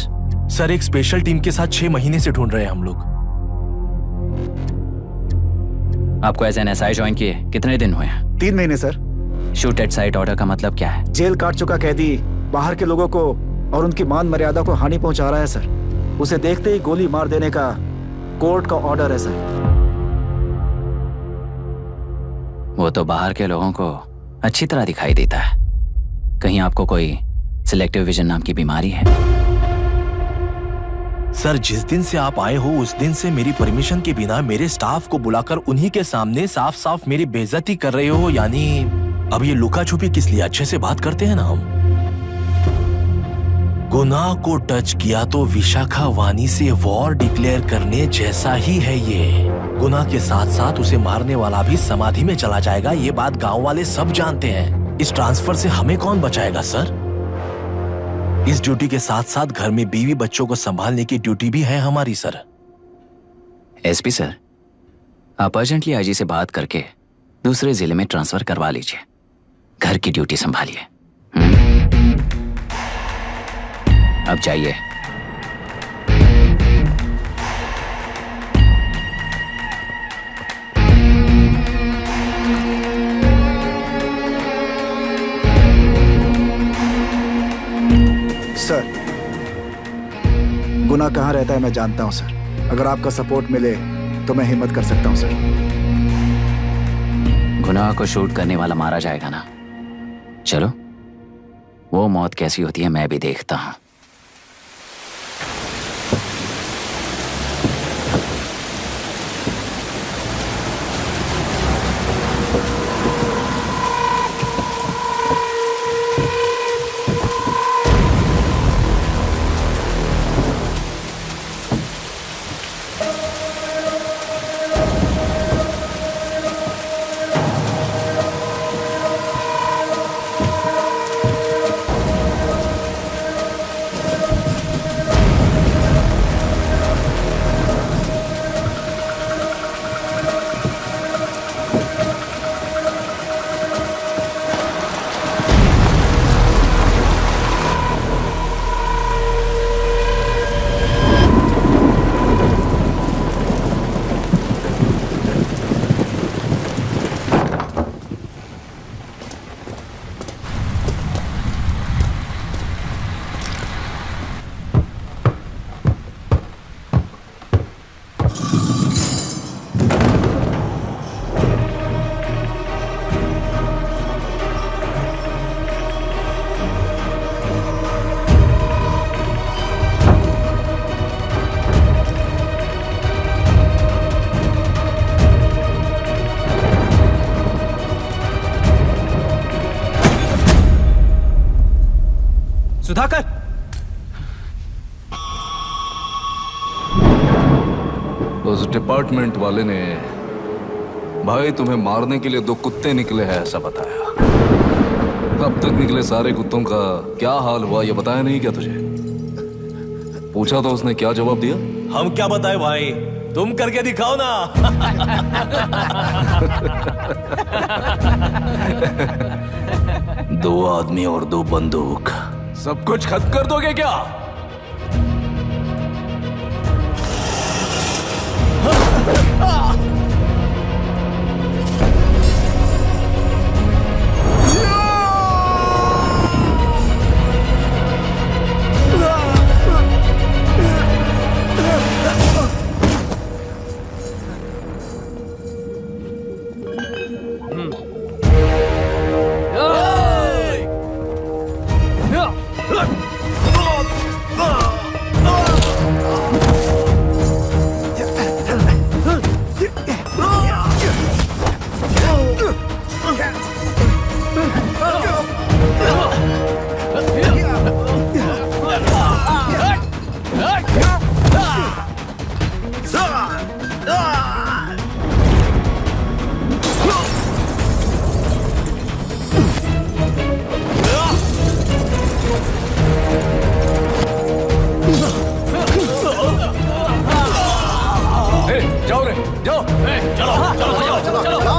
Sir, एक स्पेशल टीम के साथ 6 महीने से ढूंढ रहे हैं हम लोग। आपको एज एन एसआई ज्वाइन किए कितने दिन हुए हैं? 3 महीने sir. Shoot at site order का मतलब क्या है? जेल काट चुका कैदी बाहर के लोगों को और उनकी मान मर्यादा को हानि पहुंचा रहा है सर। उसे देखते ही गोली मार देने का कोर्ट का ऑर्डर है सर। वो तो बाहर के लोगों को अच्छी तरह दिखाई देता है। कहीं आपको कोई सिलेक्टिव विजन नाम की बीमारी है? सर, जिस दिन से आप आए हो उस दिन से मेरी परमिशन के बिना मेरे स्टाफ को बुलाकर उन्हीं के सामने साफ साफ मेरी बेइज्जती कर रहे हो। यानी अब ये लुका छुपी किस लिए? अच्छे से बात करते हैं ना हम। गुनाह को टच किया तो विशाखा वानी से वॉर डिक्लेयर करने जैसा ही है ये। गुनाह के साथ साथ उसे मारने वाला भी समाधि में चला जाएगा। ये बात गांव वाले सब जानते हैं। इस ट्रांसफर से हमें कौन बचाएगा सर? इस ड्यूटी के साथ साथ घर में बीवी बच्चों को संभालने की ड्यूटी भी है हमारी सर। एसपी सर, आप अर्जेंटली आईजी से बात करके दूसरे जिले में ट्रांसफर करवा लीजिए। घर की ड्यूटी संभालिए। अब जाइए। सर, गुनाह कहाँ रहता है मैं जानता हूँ सर। अगर आपका सपोर्ट मिले तो मैं हिम्मत कर सकता हूँ सर। गुनाह को शूट करने वाला मारा जाएगा ना? चलो, वो मौत कैसी होती है मैं भी देखता हूँ। सुधाकर, उस डिपार्टमेंट वाले ने भाई तुम्हें मारने के लिए 2 कुत्ते निकले हैं ऐसा बताया। अब तक निकले सारे कुत्तों का क्या हाल हुआ ये बताया नहीं क्या तुझे? पूछा तो उसने क्या जवाब दिया? हम क्या बताए भाई, तुम करके दिखाओ ना। 2 आदमी और 2 बंदूक, सब कुछ खत्म कर दोगे क्या? जाओ चलो चलो चलो चलो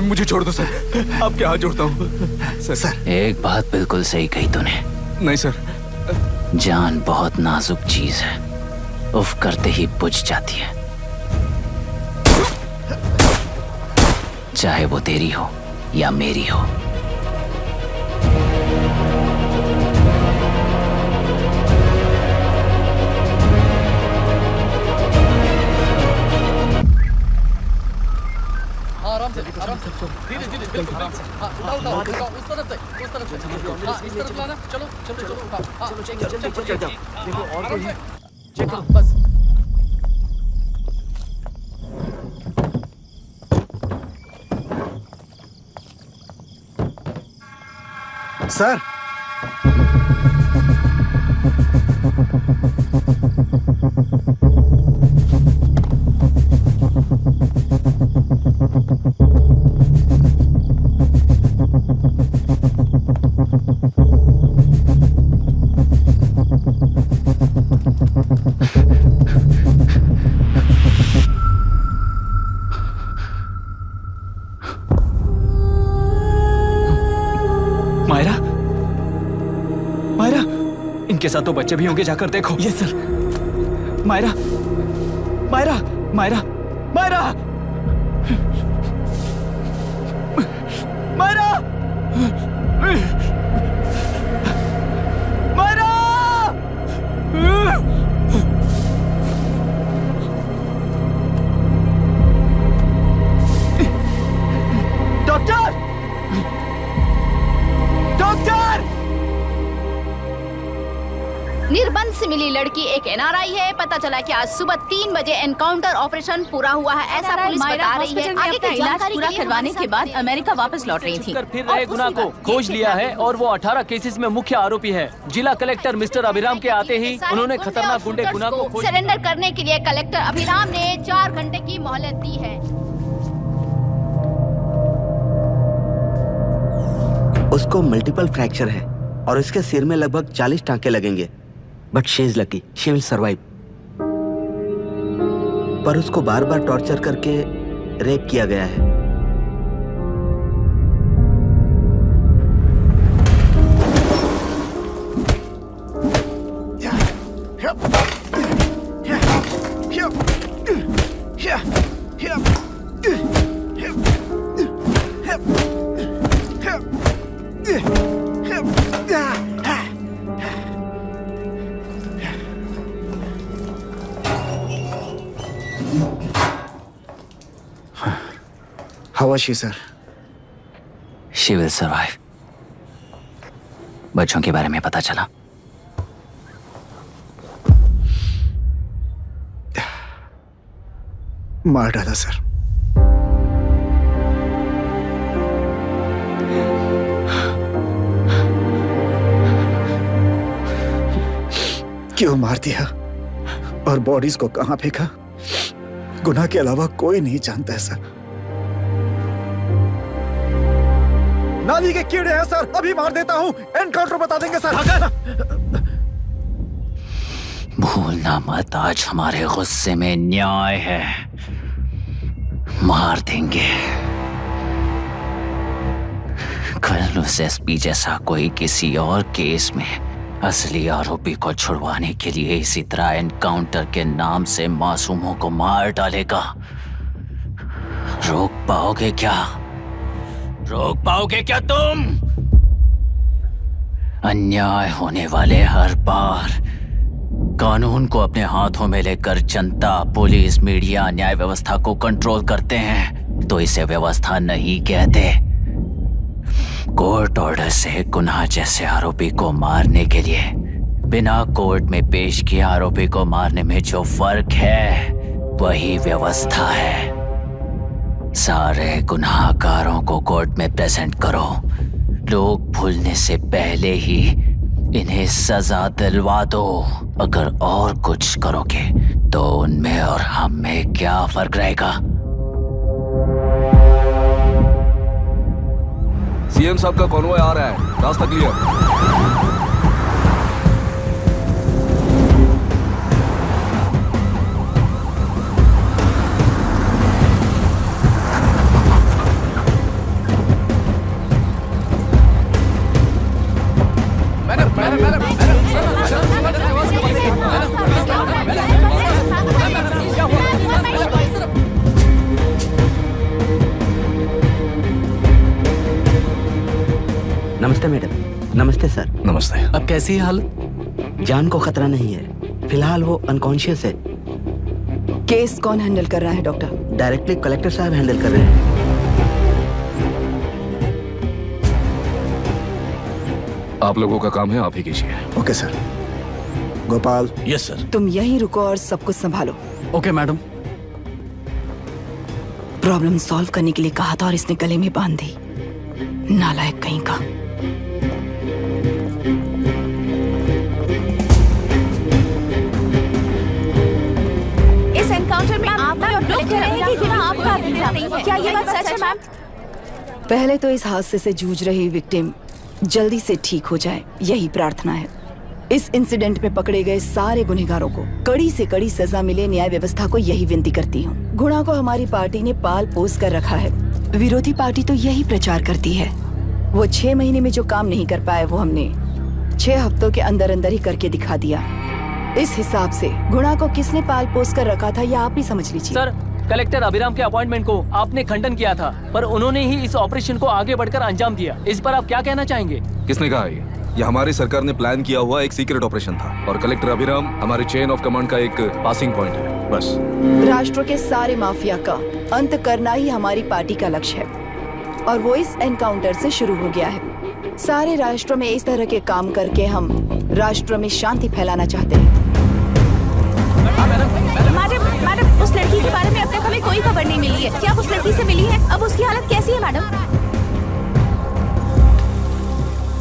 मुझे छोड़ दो सर, आपके हाथ जोड़ता हूँ सर। एक बात बिल्कुल सही कही तूने। नहीं सर। जान बहुत नाजुक चीज है, उफ करते ही बुझ जाती है, चाहे वो तेरी हो या मेरी हो। आराम से धीरे धीरे बिल्कुल आराम से। उठाओ उस तरफ से इस तरफ लाना। चलो चलो चलो उठाओ। चलो चेक देखो और कोई चेक करो बस। सर इनके साथ तो बच्चे भी होंगे, जाकर देखो। Yes sir. Myra Myra Myra Myra Myra Myra doctor doctor. निर्बंध से मिली लड़की एक एनआरआई है। पता चला कि आज सुबह 3 बजे एनकाउंटर ऑपरेशन पूरा हुआ है, ऐसा पुलिस बता रही है। आगे का इलाज पूरा करवाने के बाद अमेरिका वापस लौट रही थी। फिर रहे गुनाह को खोज लिया है और वो 18 केसेस में मुख्य आरोपी है। जिला कलेक्टर मिस्टर अभिराम के आते ही उन्होंने खतरनाक गुंडे गुनाह को सरेंडर करने के लिए कलेक्टर अभिराम ने 4 घंटे की मोहलत दी है। उसको मल्टीपल फ्रैक्चर है और उसके सिर में लगभग 40 टांके लगेंगे, but she is lucky, she will survive. पर उसको बार बार टॉर्चर करके रेप किया गया है। How was she, sir? She will survive. बच्चों के बारे में पता चला? मार डाला सर। क्यों मार दिया और बॉडीज को कहां फेंका, गुनाह के अलावा कोई नहीं जानता है सर। नाली के कीड़े हैं सर, अभी मार देता हूं, एनकाउंटर बता देंगे सर। भूलना मत, आज हमारे गुस्से में न्याय है, मार देंगे। कल उस एसपी जैसा कोई किसी और केस में असली आरोपी को छुड़वाने के लिए इसी तरह एनकाउंटर के नाम से मासूमों को मार डालेगा। रोक पाओगे क्या? रोक पाओगे क्या तुम? अन्याय होने वाले हर बार कानून को अपने हाथों में लेकर जनता, पुलिस, मीडिया, न्याय व्यवस्था को कंट्रोल करते हैं, तो इसे व्यवस्था नहीं कहते। कोर्ट ऑर्डर से गुनाह जैसे आरोपी को मारने के लिए बिना कोर्ट में पेश किए आरोपी को मारने में जो फर्क है वही व्यवस्था है। सारे गुनाहगारों को कोर्ट में प्रेजेंट करो, लोग भूलने से पहले ही इन्हें सजा दिलवा दो। अगर और कुछ करोगे तो उनमें और हम में क्या फर्क रहेगा? सीएम साहब का कॉन्वॉय आ रहा है, रास्ता क्लियर। नमस्ते मैडम। नमस्ते सर। नमस्ते। अब कैसी है हालत? जान को खतरा नहीं है, फिलहाल वो अनकॉन्शियस है। केस कौन हैंडल कर रहा है डॉक्टर? डायरेक्टली कलेक्टर साहब हैंडल कर रहे हैं। आप लोगों का काम है, आप ही कीजिए। Okay sir. Gopal. Yes sir. तुम यहीं रुको और सब कुछ संभालो। Okay madam. प्रॉब्लम सॉल्व करने के लिए कहा था और इसने गले में बांध दी, नालायक कहीं का। इस एनकाउंटर में आपने और कलेक्टर अभिराम की गुनाह आपका है। क्या ये बात सच है मैम? पहले तो इस हादसे से जूझ रही विक्टिम जल्दी से ठीक हो जाए, यही प्रार्थना है। इस इंसिडेंट में पकड़े गए सारे गुनहगारों को कड़ी से कड़ी सजा मिले, न्याय व्यवस्था को यही विनती करती हूँ। गुनाह को हमारी पार्टी ने पाल पोस कर रखा है, विरोधी पार्टी तो यही प्रचार करती है। वो 6 महीने में जो काम नहीं कर पाए वो हमने 6 हफ्तों के अंदर अंदर ही करके दिखा दिया। इस हिसाब से गुनाह को किसने पाल पोस कर रखा था यह आप ही समझ लीजिए। सर, कलेक्टर अभिराम के अपॉइंटमेंट को आपने खंडन किया था, पर उन्होंने ही इस ऑपरेशन को आगे बढ़कर अंजाम दिया। इस पर आप क्या कहना चाहेंगे? किसने कहा ये हमारी सरकार ने प्लान किया हुआ एक सीक्रेट ऑपरेशन था और कलेक्टर अभिराम हमारे चेन ऑफ कमांड का एक पासिंग पॉइंट है, बस। राष्ट्र के सारे माफिया का अंत करना ही हमारी पार्टी का लक्ष्य है और वो इस एनकाउंटर से शुरू हो गया है। सारे राष्ट्रों में इस तरह के काम करके हम राष्ट्र में शांति फैलाना चाहते हैं। मैडम, उस लड़की के बारे में अब तक हमें कोई खबर नहीं मिली है। क्या आप उस लड़की से मिली है? अब उसकी हालत कैसी है मैडम?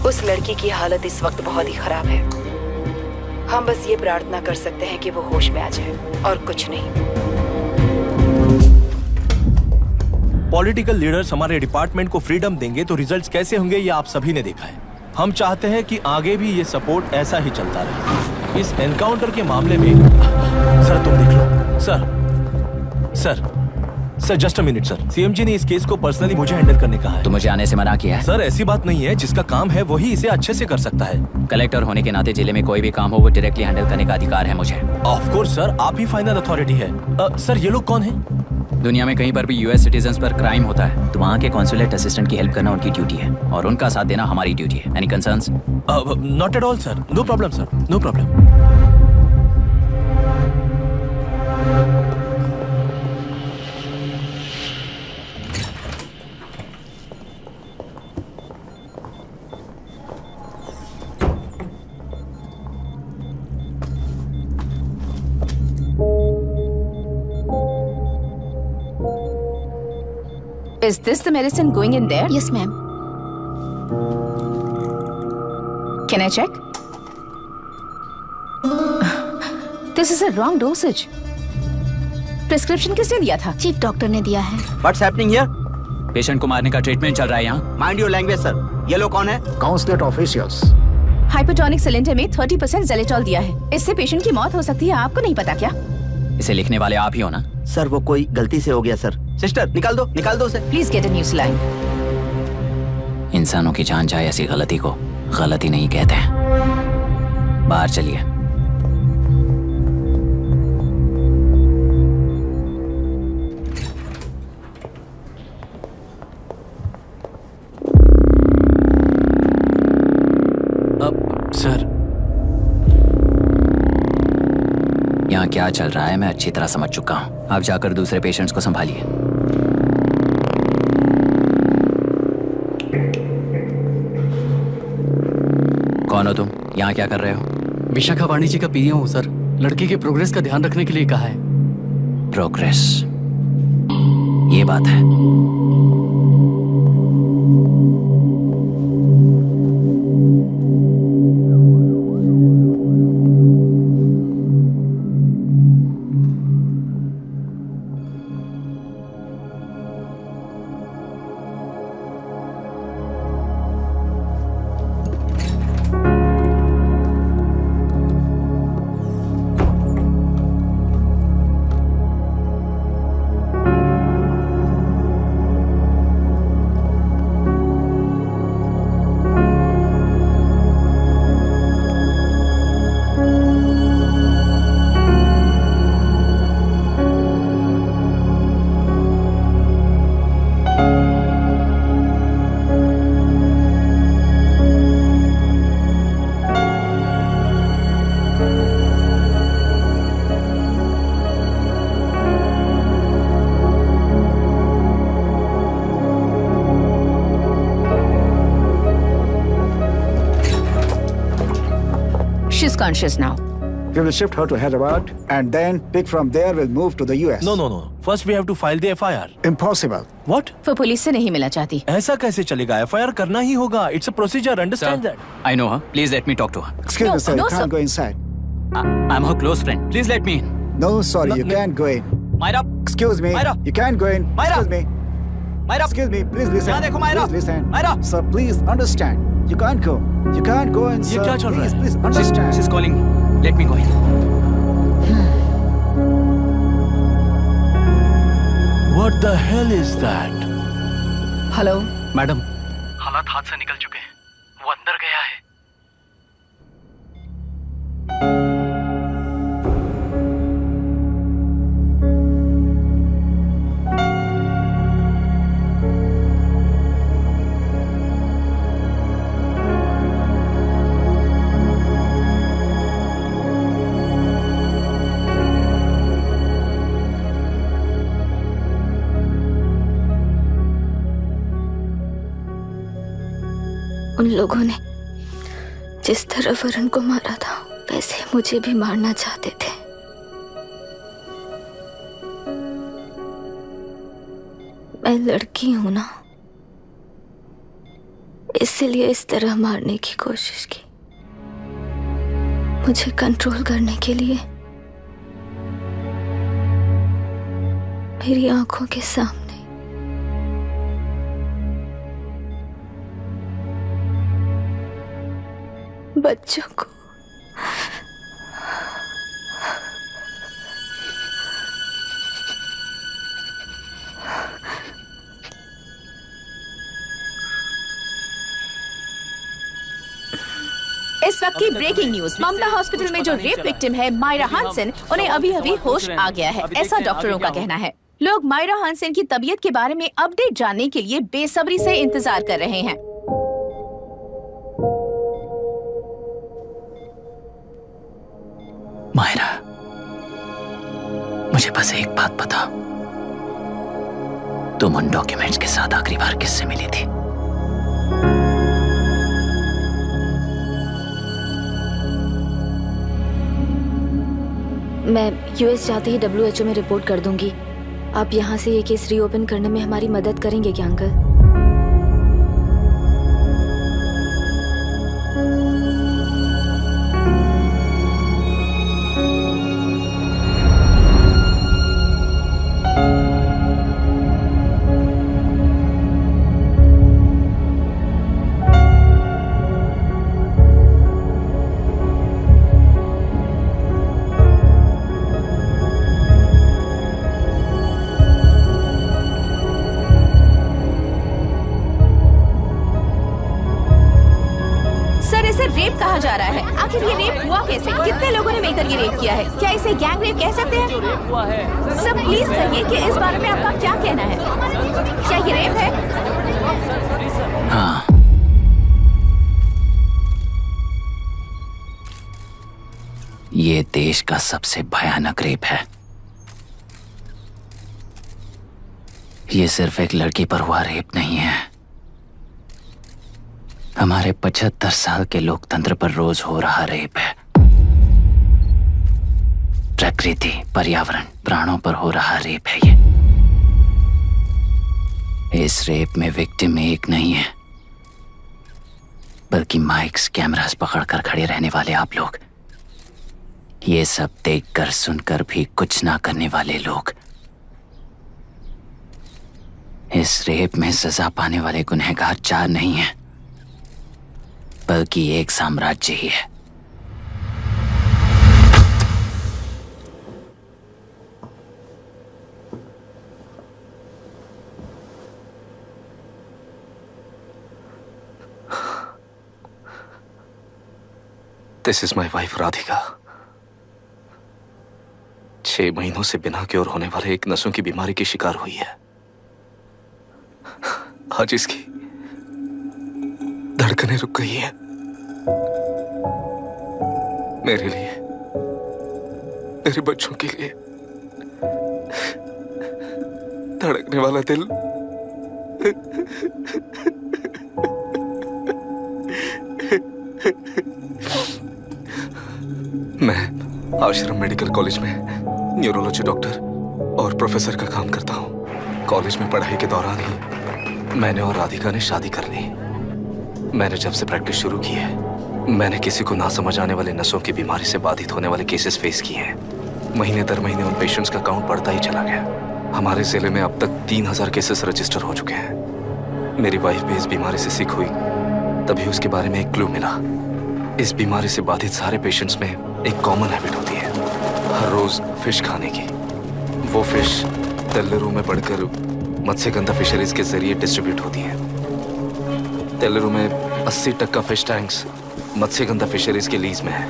उस लड़की की हालत इस वक्त बहुत ही खराब है। हम बस ये प्रार्थना कर सकते हैं कि वो होश में आ जाए और कुछ नहीं। पॉलिटिकल लीडर्स हमारे डिपार्टमेंट को फ्रीडम देंगे तो रिजल्ट्स कैसे होंगे ये आप सभी ने देखा है। हम चाहते हैं कि आगे भी ये सपोर्ट ऐसा ही चलता रहे। इस एनकाउंटर के मामले में सर तुम देख लो। Sir just a minute sir. CM ji ने इस केस को पर्सनली मुझे हैंडल करने कहा है। तो मुझे आने से मना किया है? सर ऐसी बात नहीं है, जिसका काम है वही इसे अच्छे से कर सकता है। कलेक्टर होने के नाते जिले में कोई भी काम हो वो डायरेक्टली हैंडल करने का अधिकार है मुझे। ऑफ कोर्स सर, आप ही फाइनल अथॉरिटी है। सर ये लोग कौन हैं? दुनिया में कहीं पर भी यूएस सिटीजन्स पर क्राइम होता है तो वहाँ के कॉन्सुलेट असिस्टेंट की हेल्प करना उनकी ड्यूटी है और उनका साथ देना हमारी ड्यूटी है। Any concerns? Not at all sir, no problem sir, no problem. Is this the medicine going in there? Yes, ma'am. Can I check? This is a wrong dosage. Prescription किसने दिया था? चीफ डॉक्टर ने दिया है। What's happening here? Patient को मारने का treatment चल रहा है यहाँ। Mind your language, sir. ये लोग कौन है? Consulate officials. हाइपोटोनिक सिलेंडर में 30% ज़ेलेटॉल दिया है। इससे पेशेंट की मौत हो सकती है, आपको नहीं पता क्या? इसे लिखने वाले आप ही हो ना? सर वो कोई गलती से हो गया सर। सिस्टर निकाल दो उसे। Please get a new saline. इंसानों की जान जाए ऐसी गलती को गलती नहीं कहते हैं। बाहर चलिए। सर यहाँ क्या चल रहा है मैं अच्छी तरह समझ चुका हूँ। आप जाकर दूसरे पेशेंट्स को संभालिए। कौन हो तुम? यहाँ क्या कर रहे हो? विशाखा वाणी जी का पीएम हूँ सर। लड़की के प्रोग्रेस का ध्यान रखने के लिए कहा है। प्रोग्रेस, ये बात है। She's conscious now. We will shift her to Hyderabad and then pick from there. We'll move to the US. No. First we have to file the FIR. Impossible. What? वो पुलिस से नहीं मिला चाहती। ऐसा कैसे चलेगा? FIR करना ही होगा. It's a procedure. Understand that? I know her. Please let me talk to her. Excuse me, sir. You can't go inside. I'm her close friend. Please let me in. No, sorry, you can't go in. Myra. Excuse me. Myra. You can't go in. Myra. Excuse me. Myra. Excuse me. Please listen. यहाँ देखो Myra. Please listen. Myra. Sir, please understand. You can't go. You can't go in, sir. ये क्या चल रहा है? Please understand. She's calling me. Let me go in. What the hell is that? Hello madam. हालात हाथ से निकल चुके हैं। वो अंदर गया है। उन लोगों ने जिस तरह वरुण को मारा था वैसे मुझे भी मारना चाहते थे। मैं लड़की हूं ना, इसलिए इस तरह मारने की कोशिश की। मुझे कंट्रोल करने के लिए मेरी आंखों के सामने बच्चों को इस वक्त की ब्रेकिंग न्यूज। ममता हॉस्पिटल में जो रेप विक्टिम है मायरा हानसन, उन्हें अभी अभी होश आ गया है, ऐसा डॉक्टरों का कहना है। लोग मायरा हानसन की तबीयत के बारे में अपडेट जानने के लिए बेसब्री से इंतजार कर रहे हैं। मायरा, मुझे बस एक बात बता, तुम उन डॉक्यूमेंट्स के साथ आखिरी बार किससे मिली थी? मैं यूएस जाते ही WHO में रिपोर्ट कर दूंगी। आप यहाँ से ये केस रीओपन करने में हमारी मदद करेंगे क्या अंकल? रेप कहा जा रहा है, आखिर ये रेप हुआ कैसे? कितने लोगों ने मिलकर ये रेप किया है? क्या इसे गैंग रेप कह सकते हैं? सर प्लीज कहिए कि इस बारे में आपका क्या कहना है? क्या ये रेप है? हाँ, ये देश का सबसे भयानक रेप है। ये सिर्फ एक लड़की पर हुआ रेप नहीं है, हमारे 75 साल के लोकतंत्र पर रोज हो रहा रेप है। प्रकृति, पर्यावरण, प्राणों पर हो रहा रेप है ये। इस रेप में विक्टिम एक नहीं है, बल्कि माइक्स, कैमरास पकड़कर खड़े रहने वाले आप लोग, ये सब देखकर सुनकर भी कुछ ना करने वाले लोग। इस रेप में सजा पाने वाले गुनहगार 4 नहीं हैं, बल्कि एक साम्राज्य ही है। This is my wife Radhika. 6 महीनों से बिना क्योर होने वाले एक नसों की बीमारी की शिकार हुई है। आज इसकी धड़कनें रुक गई है। मेरे लिए, मेरे बच्चों के लिए धड़कने वाला दिल मैं आश्रम मेडिकल कॉलेज में न्यूरोलॉजी डॉक्टर और प्रोफेसर का काम करता हूँ। कॉलेज में पढ़ाई के दौरान ही मैंने और राधिका ने शादी कर ली। मैंने जब से प्रैक्टिस शुरू की है, मैंने किसी को ना समझ आने वाले नसों की बीमारी से बाधित होने वाले केसेस फेस किए हैं। महीने दर महीने उन पेशेंट्स का काउंट बढ़ता ही चला गया। हमारे जिले में अब तक 3000 केसेस रजिस्टर हो चुके हैं। मेरी वाइफ भी इस बीमारी से सिक हुई, तभी उसके बारे में एक क्लू मिला। इस बीमारी से बाधित सारे पेशेंट्स में एक कॉमन हैबिट होती है, हर रोज फिश खाने की। वो फिश तेल्लेरू में बढ़कर मत्स्यगंधा फिशरीज के जरिए डिस्ट्रीब्यूट होती है। तेल्लेरू में 80% फिश टैंक्स मत्स्यगंधा फिशरीज के लीज में है।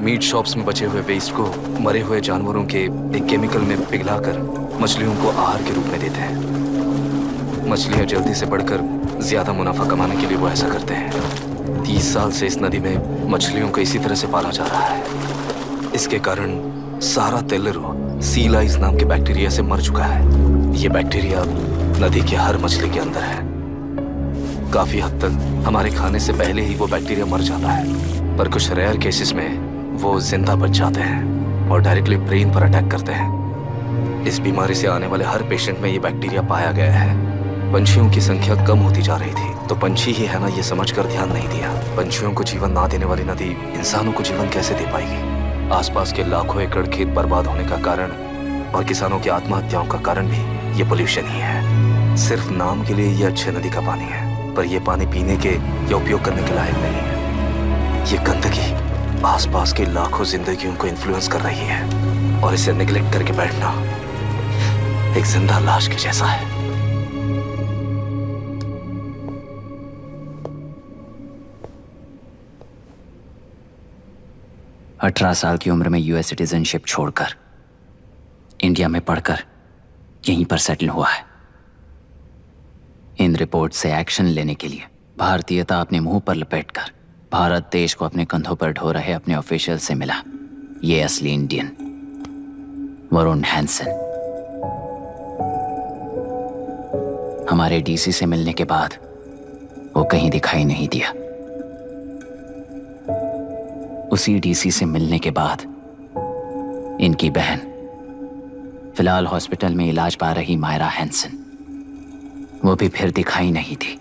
मीट शॉप्स में बचे हुए वेस्ट को मरे हुए जानवरों के एक केमिकल में पिघलाकर मछलियों को आहार के रूप में देते हैं। मछलियां जल्दी से बढ़कर ज्यादा मुनाफा कमाने के लिए वो ऐसा करते हैं। 30 साल से इस नदी में मछलियों को इसी तरह से पाला जा रहा है। इसके कारण सारा तेल्लेरू सी लाइस नाम के बैक्टीरिया से मर चुका है। ये बैक्टीरिया नदी के हर मछली के अंदर है। काफी हद तक हमारे खाने से पहले ही वो बैक्टीरिया मर जाता है, पर कुछ रेयर केसेस में वो जिंदा बच जाते हैं और डायरेक्टली ब्रेन पर अटैक करते हैं। इस बीमारी से आने वाले हर पेशेंट में ये बैक्टीरिया पाया गया है। पंछियों की संख्या कम होती जा रही थी, तो पंछी ही है ना ये समझकर ध्यान नहीं दिया। पंछियों को जीवन ना देने वाली नदी इंसानों को जीवन कैसे दे पाएगी? आसपास के लाखों एकड़ खेत बर्बाद होने का कारण और किसानों की आत्महत्याओं का कारण भी ये पोल्यूशन ही है। सिर्फ नाम के लिए ये अच्छे नदी का पानी है, पर यह पानी पीने के या उपयोग करने के लायक नहीं है। ये गंदगी आसपास की लाखों जिंदगियों को इन्फ्लुएंस कर रही है और इसे निगलेक्ट करके बैठना एक जिंदा लाश के जैसा है। अठारह साल की उम्र में यूएस सिटीजनशिप छोड़कर इंडिया में पढ़कर यहीं पर सेटल हुआ है। इन रिपोर्ट से एक्शन लेने के लिए भारतीयता अपने मुंह पर लपेटकर भारत देश को अपने कंधों पर ढो रहे अपने ऑफिशियल से मिला ये असली इंडियन वरुण हैंसन। हमारे डीसी से मिलने के बाद वो कहीं दिखाई नहीं दिया। उसी डीसी से मिलने के बाद इनकी बहन फिलहाल हॉस्पिटल में इलाज पा रही मायरा हैंसन, वो भी फिर दिखाई नहीं थी।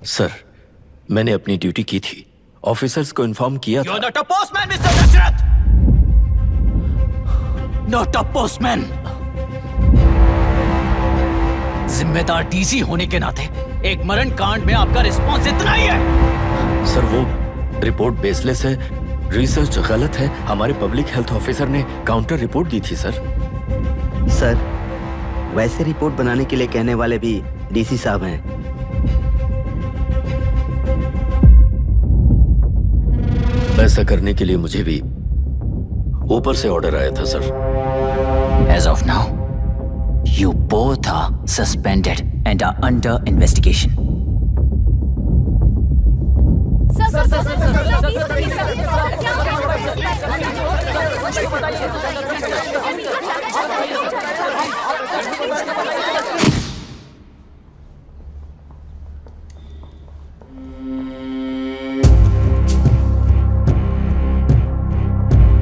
सर, मैंने अपनी ड्यूटी की थी, ऑफिसर्स को इन्फॉर्म किया था। You're not a postman, Mr. Dashrath! Not a postman! जिम्मेदार डीसी होने के नाते एक मरण कांड में आपका रिस्पॉन्स इतना ही है। सर, वो रिपोर्ट बेसलेस है, रिसर्च गलत है। हमारे पब्लिक हेल्थ ऑफिसर ने काउंटर रिपोर्ट दी थी सर। सर, वैसे रिपोर्ट बनाने के लिए कहने वाले भी डीसी साहब हैं। ऐसा करने के लिए मुझे भी ऊपर से ऑर्डर आया था sir. As of now, you both are suspended and are under investigation.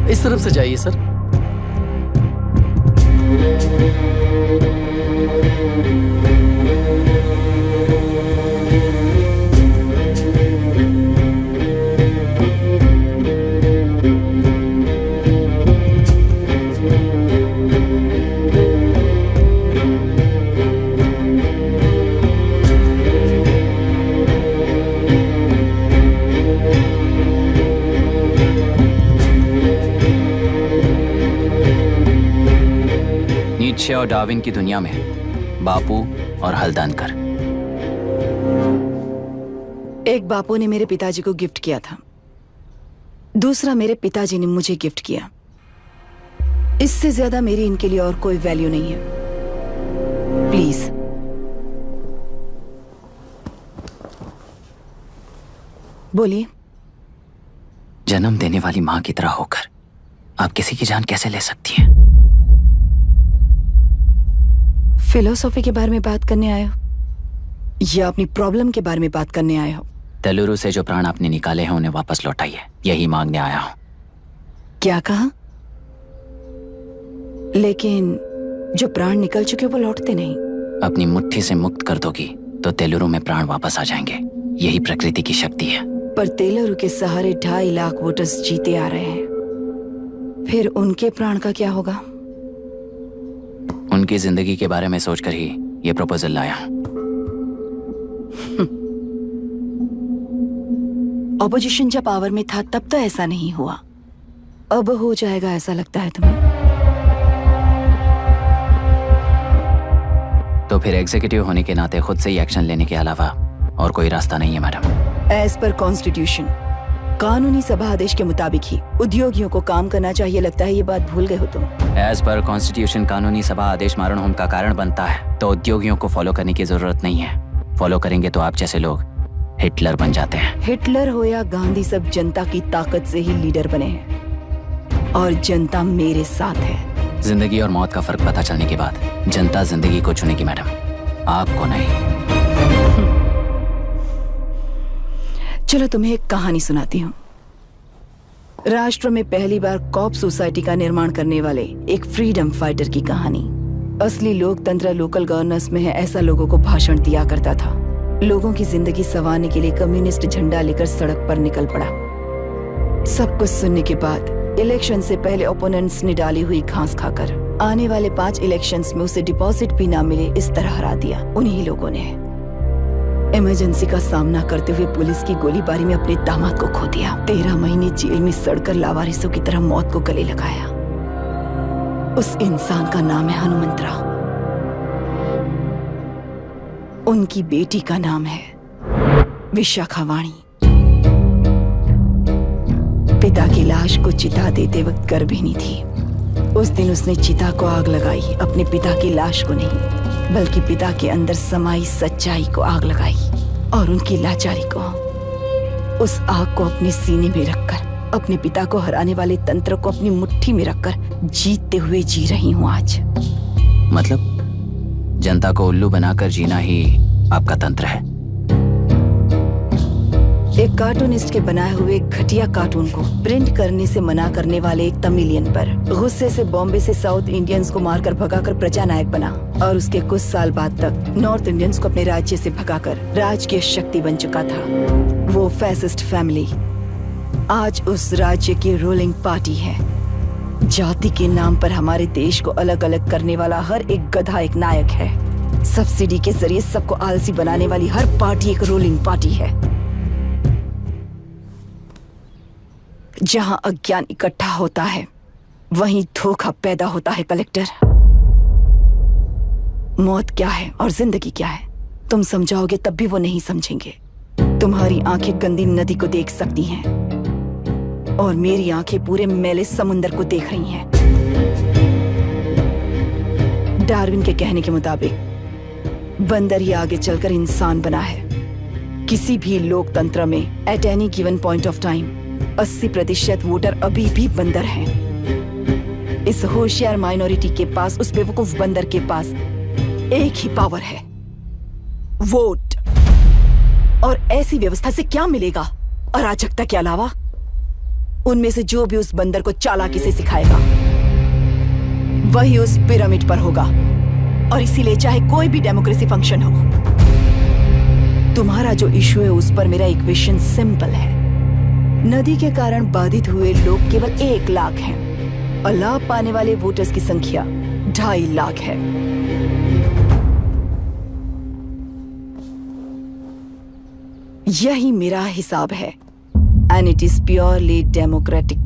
इस तरफ से जाइए सर। नीत्शे और डार्विन की दुनिया में बापू और हल्दानकर। एक बापू ने मेरे पिताजी को गिफ्ट किया था, दूसरा मेरे पिताजी ने मुझे गिफ्ट किया। इससे ज्यादा मेरी इनके लिए और कोई वैल्यू नहीं है। प्लीज बोलिए। जन्म देने वाली मां की तरह होकर आप किसी की जान कैसे ले सकती हैं? फिलोसॉफी के बारे में बात करने आए हो या अपनी प्रॉब्लम के बारे में बात करने आए हो? तेलुरु से जो प्राण आपने निकाले हैं उन्हें वापस लौटाइए, यही मांगने आया हूं। क्या कहा? लेकिन जो प्राण निकल चुके वो लौटते नहीं। अपनी मुट्ठी से मुक्त कर दोगी तो तेलुरु में प्राण वापस आ जाएंगे, यही प्रकृति की शक्ति है। पर तेलुरु के सहारे 2.5 लाख वोटर्स जीते आ रहे हैं, फिर उनके प्राण का क्या होगा? उनकी जिंदगी के बारे में सोचकर ही ये प्रपोजल लाया हूं। ऑपोजिशन जब पावर में था तब तो ऐसा नहीं हुआ, अब हो जाएगा ऐसा लगता है तुम्हें? तो फिर एग्जीक्यूटिव होने के नाते खुद से ही एक्शन लेने के अलावा और कोई रास्ता नहीं है मैडम। एज पर कॉन्स्टिट्यूशन, कानूनी सभा आदेश के मुताबिक ही उद्योगियों को काम करना चाहिए। लगता है ये बात भूल गए हो तुम। एज पर कॉन्स्टिट्यूशन कानूनी सभा आदेश मारण होम का कारण बनता है, तो उद्योगियों को फॉलो करने की जरूरत नहीं है। फॉलो करेंगे तो आप जैसे लोग हिटलर बन जाते हैं। हिटलर हो या गांधी, सब जनता की ताकत से ही लीडर बने हैं और जनता मेरे साथ है। जिंदगी और मौत का फर्क पता चलने के बाद जनता जिंदगी को चुनेगी मैडम, आपको नहीं। चलो तुम्हें एक कहानी सुनाती हूँ। राष्ट्र में पहली बार कॉप सोसाइटी का निर्माण करने वाले एक फ्रीडम फाइटर की कहानी। असली लोकतंत्र लोकल गवर्नेंस में है, ऐसा लोगों को भाषण दिया करता था। लोगों की जिंदगी संवारने के लिए कम्युनिस्ट झंडा लेकर सड़क पर निकल पड़ा। सब कुछ सुनने के बाद इलेक्शन से पहले ओपोनेंट्स ने डाली हुई घास खाकर आने वाले 5 इलेक्शंस में उसे डिपॉजिट भी ना मिले इस तरह हरा दिया उन्हीं लोगों ने। इमरजेंसी का सामना करते हुए पुलिस की गोलीबारी में अपने दामाद को खो दिया। 13 महीने जेल में सड़कर लावारिसों की तरह मौत को गले लगाया। उस इंसान का नाम है हनुमंतराव। उनकी बेटी का नाम है विशाखावाणी। पिता की लाश को चिता देते वक्त गर्भिणी थी। उस दिन उसने चिता को आग लगाई, अपने पिता की लाश को नहीं बल्कि पिता के अंदर समाई सच्चाई को आग लगाई और उनकी लाचारी को। उस आग को अपने सीने में रखकर अपने पिता को हराने वाले तंत्र को अपनी मुट्ठी में रखकर जीतते हुए जी रही हूँ आज। मतलब जनता को उल्लू बनाकर जीना ही आपका तंत्र है? एक कार्टूनिस्ट के बनाए हुए घटिया कार्टून को प्रिंट करने से मना करने वाले एक तमिलियन पर गुस्से से बॉम्बे से साउथ इंडियंस को मारकर भगाकर प्रजानायक बना और उसके कुछ साल बाद तक नॉर्थ इंडियंस को अपने राज्य से भगाकर राजकीय शक्ति बन चुका था। वो फैसिस्ट फैमिली आज उस राज्य की रूलिंग पार्टी है। जाति के नाम पर हमारे देश को अलग अलग करने वाला हर एक गधा एक नायक है। सब्सिडी के जरिए सबको आलसी बनाने वाली हर पार्टी एक रूलिंग पार्टी है। जहां अज्ञान इकट्ठा होता है वहीं धोखा पैदा होता है। कलेक्टर, मौत क्या है और जिंदगी क्या है तुम समझाओगे तब भी वो नहीं समझेंगे। तुम्हारी आंखें गंदी नदी को देख सकती हैं और मेरी आंखें पूरे मैले समुंदर को देख रही हैं। डार्विन के कहने के मुताबिक बंदर ही आगे चलकर इंसान बना है। किसी भी लोकतंत्र में at any given point of time 80% voter अभी भी बंदर हैं। इस होशियार माइनॉरिटी के पास, उस बेवकूफ बंदर के पास एक ही पावर है, वोट। और ऐसी व्यवस्था से क्या मिलेगा अराजकता के अलावा? उनमें से जो भी उस बंदर को चालाकी से सिखाएगा वही उस पिरामिड पर होगा। और इसीलिए चाहे कोई भी डेमोक्रेसी फंक्शन हो, तुम्हारा जो इशू है उस पर मेरा इक्वेशन सिंपल है। नदी के कारण बाधित हुए लोग केवल 1 लाख हैं और लाभ पाने वाले वोटर्स की संख्या 2.5 लाख है। यही मेरा हिसाब है and it is purely democratic.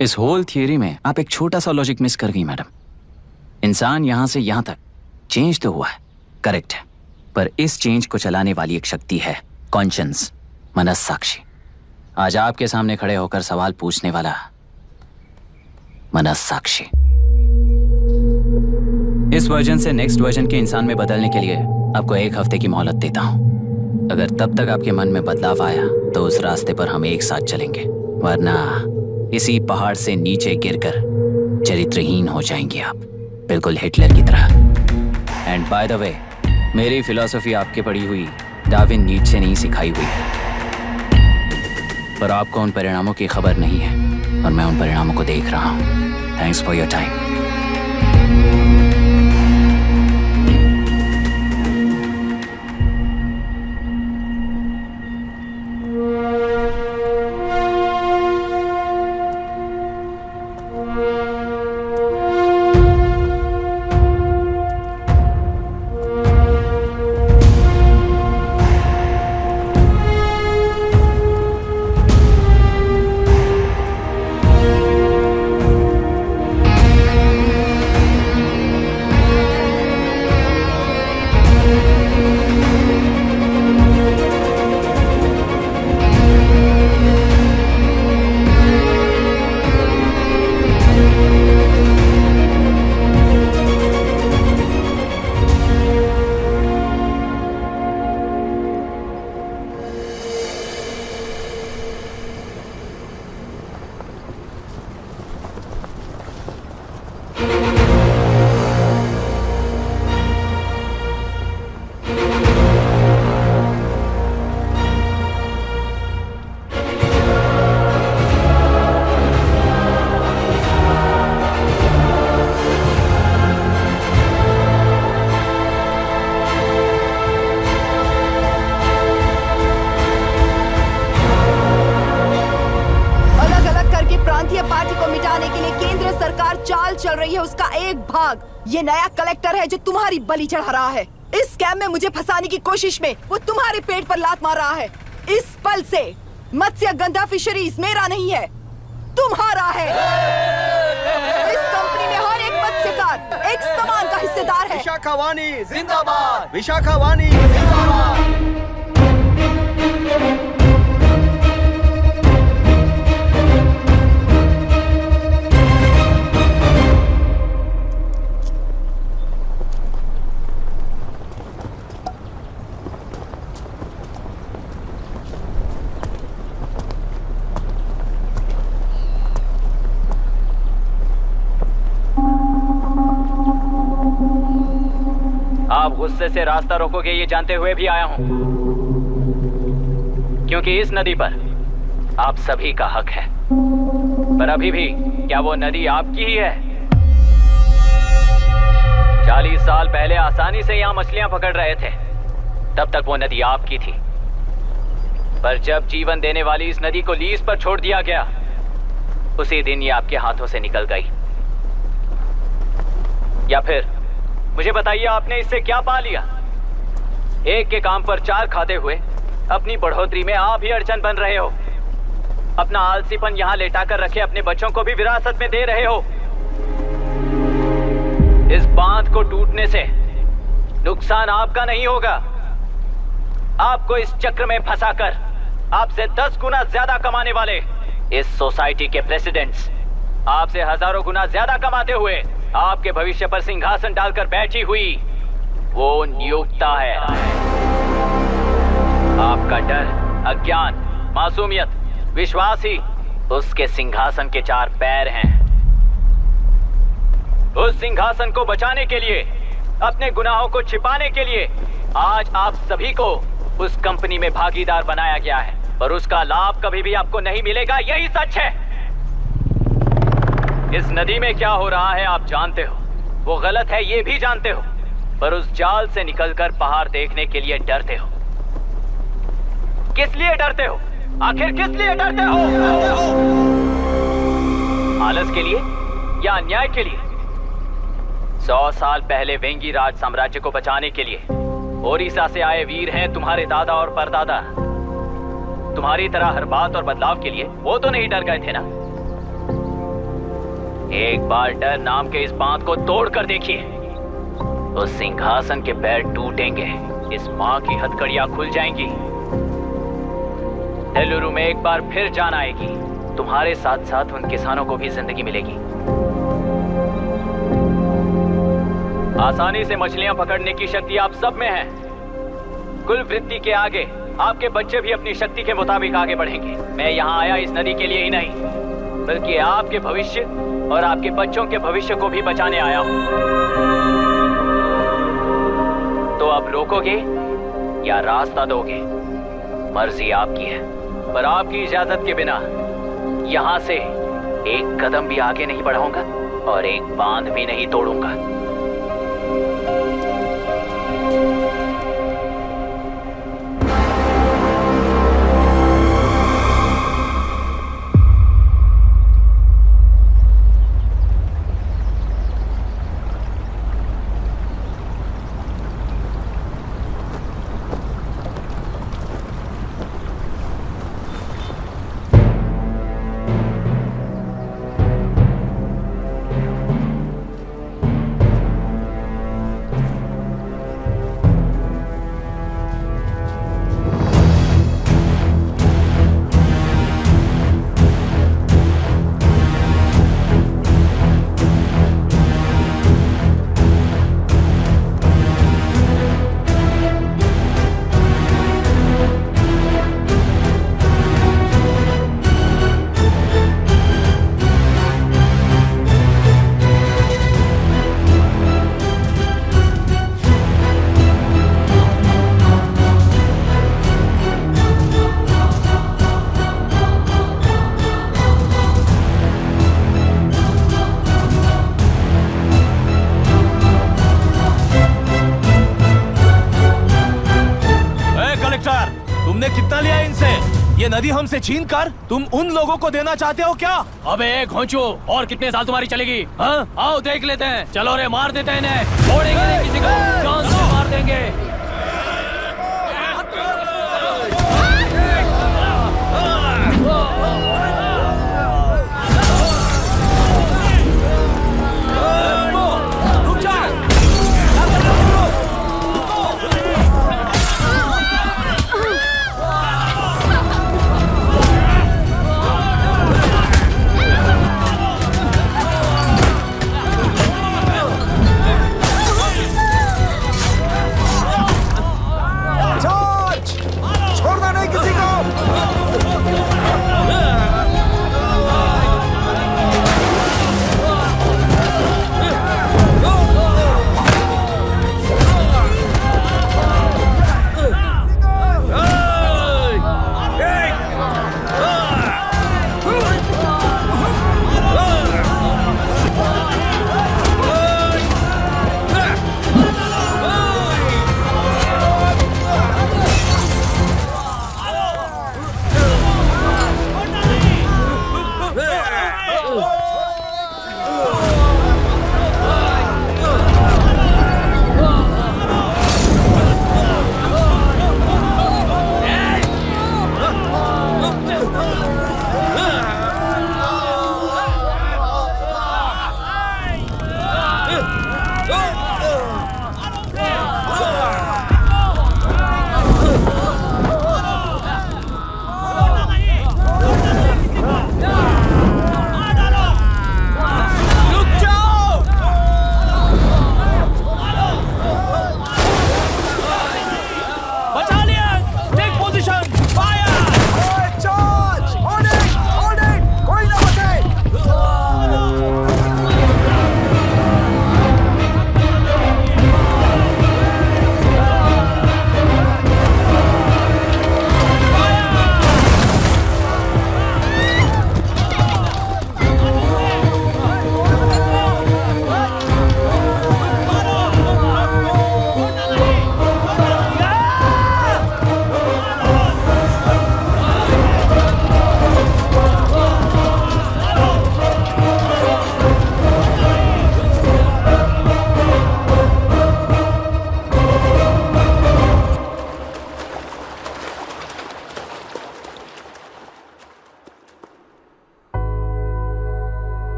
इस होल थियरी में आप एक छोटा सा लॉजिक मिस कर गई मैडम। इंसान यहां से यहां तक चेंज तो हुआ है, करेक्ट है, पर इस चेंज को चलाने वाली एक शक्ति है, कॉन्शियंस, मनस्साक्षी। आज आपके सामने खड़े होकर सवाल पूछने वाला मनस्साक्षी। इस वर्जन से नेक्स्ट वर्जन के इंसान में बदलने के लिए आपको 1 हफ्ते की मोहलत देता हूं। अगर तब तक आपके मन में बदलाव आया तो उस रास्ते पर हम एक साथ चलेंगे, वरना इसी पहाड़ से नीचे गिरकर चरित्रहीन हो जाएंगे आप, बिल्कुल हिटलर की तरह। एंड बाय द वे, मेरी फिलॉसफी आपके पढ़ी हुई डार्विन नीचे नहीं सिखाई हुई है, पर आपको उन परिणामों की खबर नहीं है और मैं उन परिणामों को देख रहा हूं। Thanks for your time. ये नया कलेक्टर है जो तुम्हारी बलि चढ़ा रहा है। इस स्कैम में मुझे फंसाने की कोशिश में वो तुम्हारे पेट पर लात मार रहा है। इस पल से मत्स्य गंधा फिशरीज मेरा नहीं है, तुम्हारा है। इस कंपनी में हर एक मत्स्यकार एक समान का हिस्सेदार है। विशाखावाणी जिंदाबाद, विशाखावाणी जिंदाबाद। गुस्से से रास्ता रोकोगे ये जानते हुए भी आया हूं, क्योंकि इस नदी पर आप सभी का हक है। पर अभी भी क्या वो नदी आपकी ही है? 40 साल पहले आसानी से यहाँ मछलियां पकड़ रहे थे, तब तक वो नदी आपकी थी। पर जब जीवन देने वाली इस नदी को लीज पर छोड़ दिया गया, उसी दिन ये आपके हाथों से निकल गई। या फिर मुझे बताइए, आपने इससे क्या पा लिया? एक के काम पर 4 खाते हुए अपनी बढ़ोतरी में आप ही अड़चन बन रहे हो। अपना आलसीपन यहाँ लेटा कर रखे अपने बच्चों को भी विरासत में दे रहे हो। इस बांध को टूटने से नुकसान आपका नहीं होगा, आपको इस चक्र में फंसाकर आपसे 10 गुना ज्यादा कमाने वाले इस सोसाइटी के प्रेसिडेंट्स आपसे हजारों गुना ज्यादा कमाते हुए आपके भविष्य पर सिंहासन डालकर बैठी हुई वो नियोक्ता है। आपका डर, अज्ञान, मासूमियत, विश्वास ही उसके सिंहासन के 4 पैर हैं। उस सिंहासन को बचाने के लिए, अपने गुनाहों को छिपाने के लिए आज आप सभी को उस कंपनी में भागीदार बनाया गया है, और उसका लाभ कभी भी आपको नहीं मिलेगा। यही सच है। इस नदी में क्या हो रहा है आप जानते हो, वो गलत है ये भी जानते हो, पर उस जाल से निकलकर पहाड़ देखने के लिए डरते हो। किस लिए डरते हो? आखिर किस लिए डरते हो? आलस के लिए या अन्याय के लिए? 100 साल पहले वेंगी राज साम्राज्य को बचाने के लिए ओडिशा से आए वीर हैं तुम्हारे दादा और परदादा। तुम्हारी तरह हर बात और बदलाव के लिए वो तो नहीं डर गए थे ना। एक बार डर नाम के इस बांध को तोड़ कर देखिए, उस सिंहासन के पैर टूटेंगे, इस माँ की हथकड़ियां खुल जाएंगी। बेलुरु में एक बार फिर जान आएगी, तुम्हारे साथ साथ उन किसानों को भी जिंदगी मिलेगी। आसानी से मछलियां पकड़ने की शक्ति आप सब में है। कुल वृत्ति के आगे आपके बच्चे भी अपनी शक्ति के मुताबिक आगे बढ़ेंगे। मैं यहाँ आया इस नदी के लिए ही नहीं, बल्कि आपके भविष्य और आपके बच्चों के भविष्य को भी बचाने आया हूँ। तो अब रोकोगे या रास्ता दोगे, मर्जी आपकी है, पर आपकी इजाजत के बिना यहाँ से एक कदम भी आगे नहीं बढ़ाऊंगा और एक बांध भी नहीं तोड़ूंगा। ये नदी हमसे छीन कर तुम उन लोगों को देना चाहते हो क्या? अबे घोंचो, और कितने साल तुम्हारी चलेगी? हाँ, आओ देख लेते हैं। चलो रे, मार देते हैं इन्हें। छोड़ेंगे नहीं किसी को, जान से मार देंगे।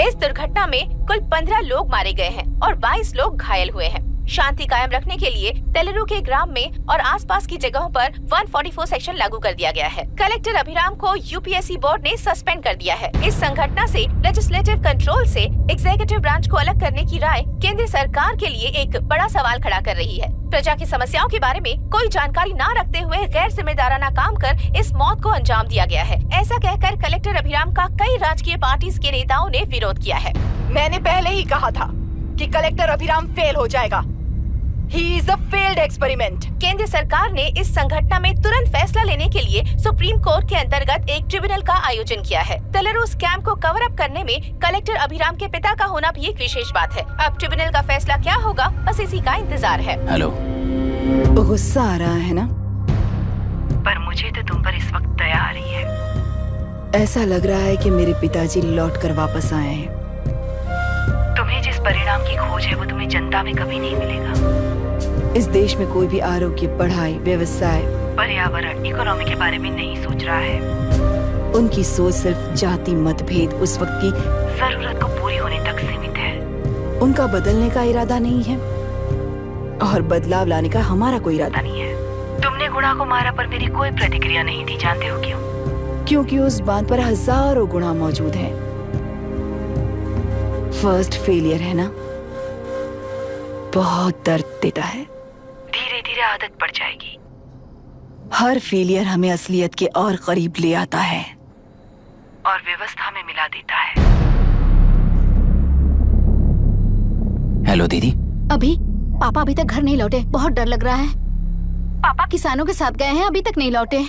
इस दुर्घटना में कुल 15 लोग मारे गए हैं और 22 लोग घायल हुए हैं। शांति कायम रखने के लिए तेलुरु के ग्राम में और आसपास की जगहों पर 144 सेक्शन लागू कर दिया गया है। कलेक्टर अभिराम को यूपीएससी बोर्ड ने सस्पेंड कर दिया है। इस संघटना से लेजिस्लेटिव कंट्रोल से एग्जीक्यूटिव ब्रांच को अलग करने की राय केंद्र सरकार के लिए एक बड़ा सवाल खड़ा कर रही है। प्रजा की समस्याओं के बारे में कोई जानकारी न रखते हुए गैर जिम्मेदाराना काम कर इस मौत को अंजाम दिया गया है। ऐसा कहकर कलेक्टर अभिराम का कई राजकीय पार्टी के नेताओं ने विरोध किया है। मैंने पहले ही कहा था कि कलेक्टर अभिराम फेल हो जाएगा। He is a failed experiment. केंद्र सरकार ने इस संघटना में तुरंत फैसला लेने के लिए सुप्रीम कोर्ट के अंतर्गत एक ट्रिब्यूनल का आयोजन किया है। तेलुरु स्कैम को कवर अप करने में कलेक्टर अभिराम के पिता का होना भी एक विशेष बात है। अब ट्रिब्यूनल का फैसला क्या होगा, बस इसी का इंतजार है। हेलो, गुस्सा आ रहा है ना? पर मुझे तो तुम पर इस वक्त दया आ रही है। ऐसा लग रहा है कि मेरे पिताजी लौट कर वापस आए हैं। तुम्हें जिस परिणाम की खोज है वो तुम्हें जनता में कभी नहीं मिलेगा। इस देश में कोई भी आरोग्य, पढ़ाई, व्यवसाय, पर्यावरण, इकोनॉमी के बारे में नहीं सोच रहा है। उनकी सोच सिर्फ जाति मतभेद उस वक्त की जरूरत को पूरी होने तक सीमित है। उनका बदलने का इरादा नहीं है और बदलाव लाने का हमारा कोई इरादा नहीं है। तुमने गुणा को मारा पर मेरी कोई प्रतिक्रिया नहीं दी, जानते हो क्यों? क्योंकि उस बात पर हजारों गुणा मौजूद हैं। फर्स्ट फेलियर है ना, बहुत दर्द देता है। धीरे धीरे आदत पड़ जाएगी। हर फेलियर हमें असलियत के और करीब ले आता है और व्यवस्था में मिला देता है। हेलो दीदी। अभी पापा अभी तक घर नहीं लौटे, बहुत डर लग रहा है। पापा किसानों के साथ गए हैं, अभी तक नहीं लौटे।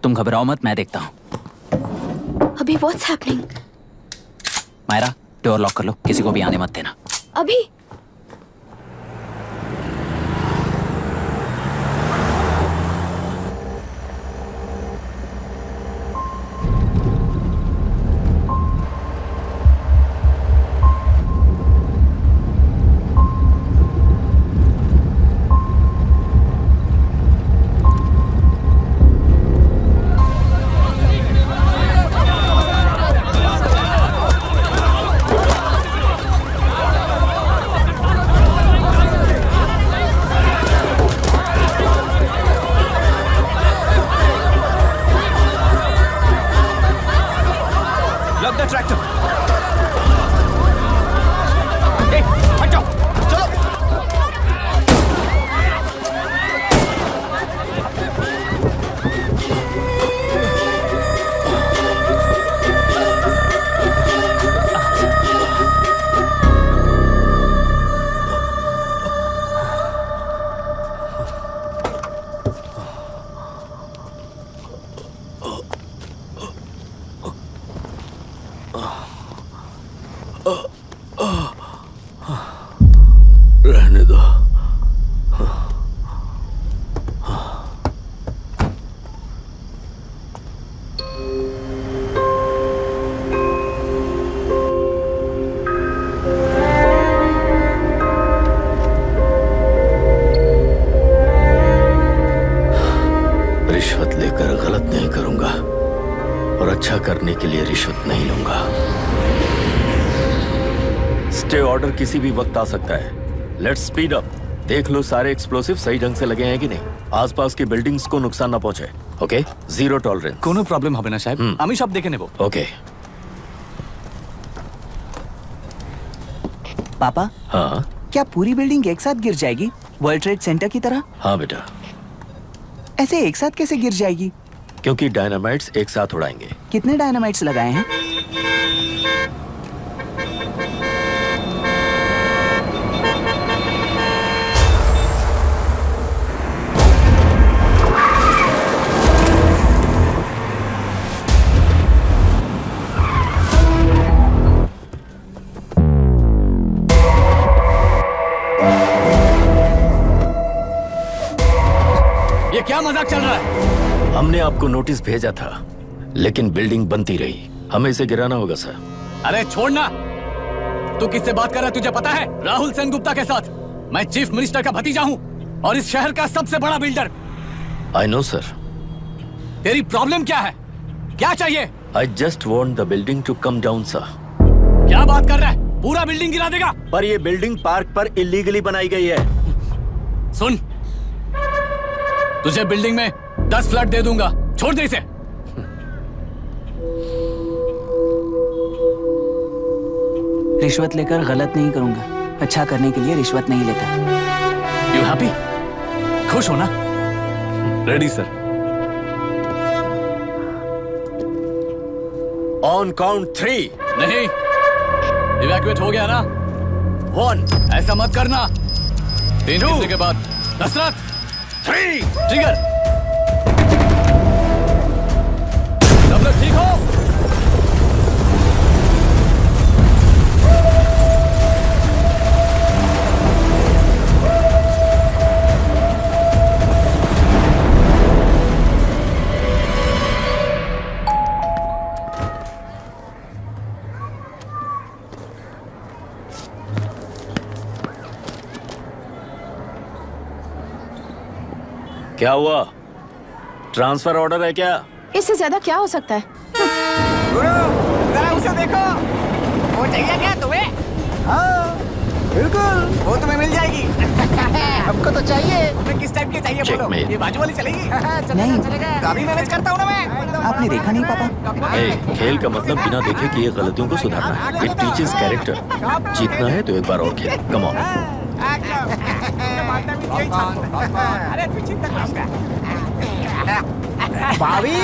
तुम घबराओ मत, मैं देखता हूँ। अभी what's happening? Myra, door lock कर लो, किसी को भी आने मत देना। अभी रहने दो। रिश्वत लेकर गलत नहीं करूंगा और अच्छा करने के लिए रिश्वत नहीं लूंगा। स्टे ऑर्डर किसी भी वक्त आ सकता है। Let's speed up. देख लो सारे एक्सप्लोसिव सही ढंग से लगे हैं कि नहीं। आसपास की बिल्डिंग्स को नुकसान ना पहुंचे। Okay, zero tolerance. कोनो प्रॉब्लम হবে না সাহেব, আমি সব দেখে নেব। ओके। पापा, हाँ क्या पूरी बिल्डिंग एक साथ गिर जाएगी, वर्ल्ड ट्रेड सेंटर की तरह? हाँ बेटा। ऐसे एक साथ कैसे गिर जाएगी? क्योंकि डायनामाइट्स एक साथ उड़ाएंगे। कितने डायनामाइट्स लगाए हैं? ये क्या मजाक चल रहा है? हमने आपको नोटिस भेजा था, लेकिन बिल्डिंग बनती रही। हमें इसे गिराना होगा सर। अरे छोड़ना। तू किससे बात कर रहा है तुझे पता है? राहुल सेनगुप्ता के साथ। मैं चीफ मिनिस्टर का भतीजा हूँ और इस शहर का सबसे बड़ा बिल्डर। I know sir. तेरी प्रॉब्लम क्या है? क्या चाहिए? I just want the building to come down sir. क्या बात कर रहा है? पूरा बिल्डिंग गिरा देगा। पर ये बिल्डिंग पार्क पर इलीगली बनाई गई है। सुन, तुझे बिल्डिंग में 10 फ्लैट दे दूंगा, छोड़ दे इसे। रिश्वत लेकर गलत नहीं करूंगा, अच्छा करने के लिए रिश्वत नहीं लेता। You happy? खुश हो ना? Ready sir. On count 3। नहीं, इवैक्यूएट हो गया ना? 1। ऐसा मत करना। 3 घंटे के बाद। दशरथ 3 ट्रिगर। सब लोग ठीक हो? क्या हुआ? ट्रांसफर ऑर्डर है क्या? इससे ज्यादा क्या हो सकता है? जरा उसे देखो, वो चाहिए क्या तुम्हें? हाँ, बिल्कुल, वो तुम्हें मिल जाएगी। हमको तो चाहिए। तुम्हें किस टाइप की चाहिए बोलो? ये बाजू वाली चलेगी? नहीं, काफी मैनेज करता हूँ ना मैं। आपने देखा नहीं पापा? खेल का मतलब बिना देखे कि ये गलतियों को सुधारना है। It teaches character. जीतना है तो एक बार और खेल। Come on. भाभी,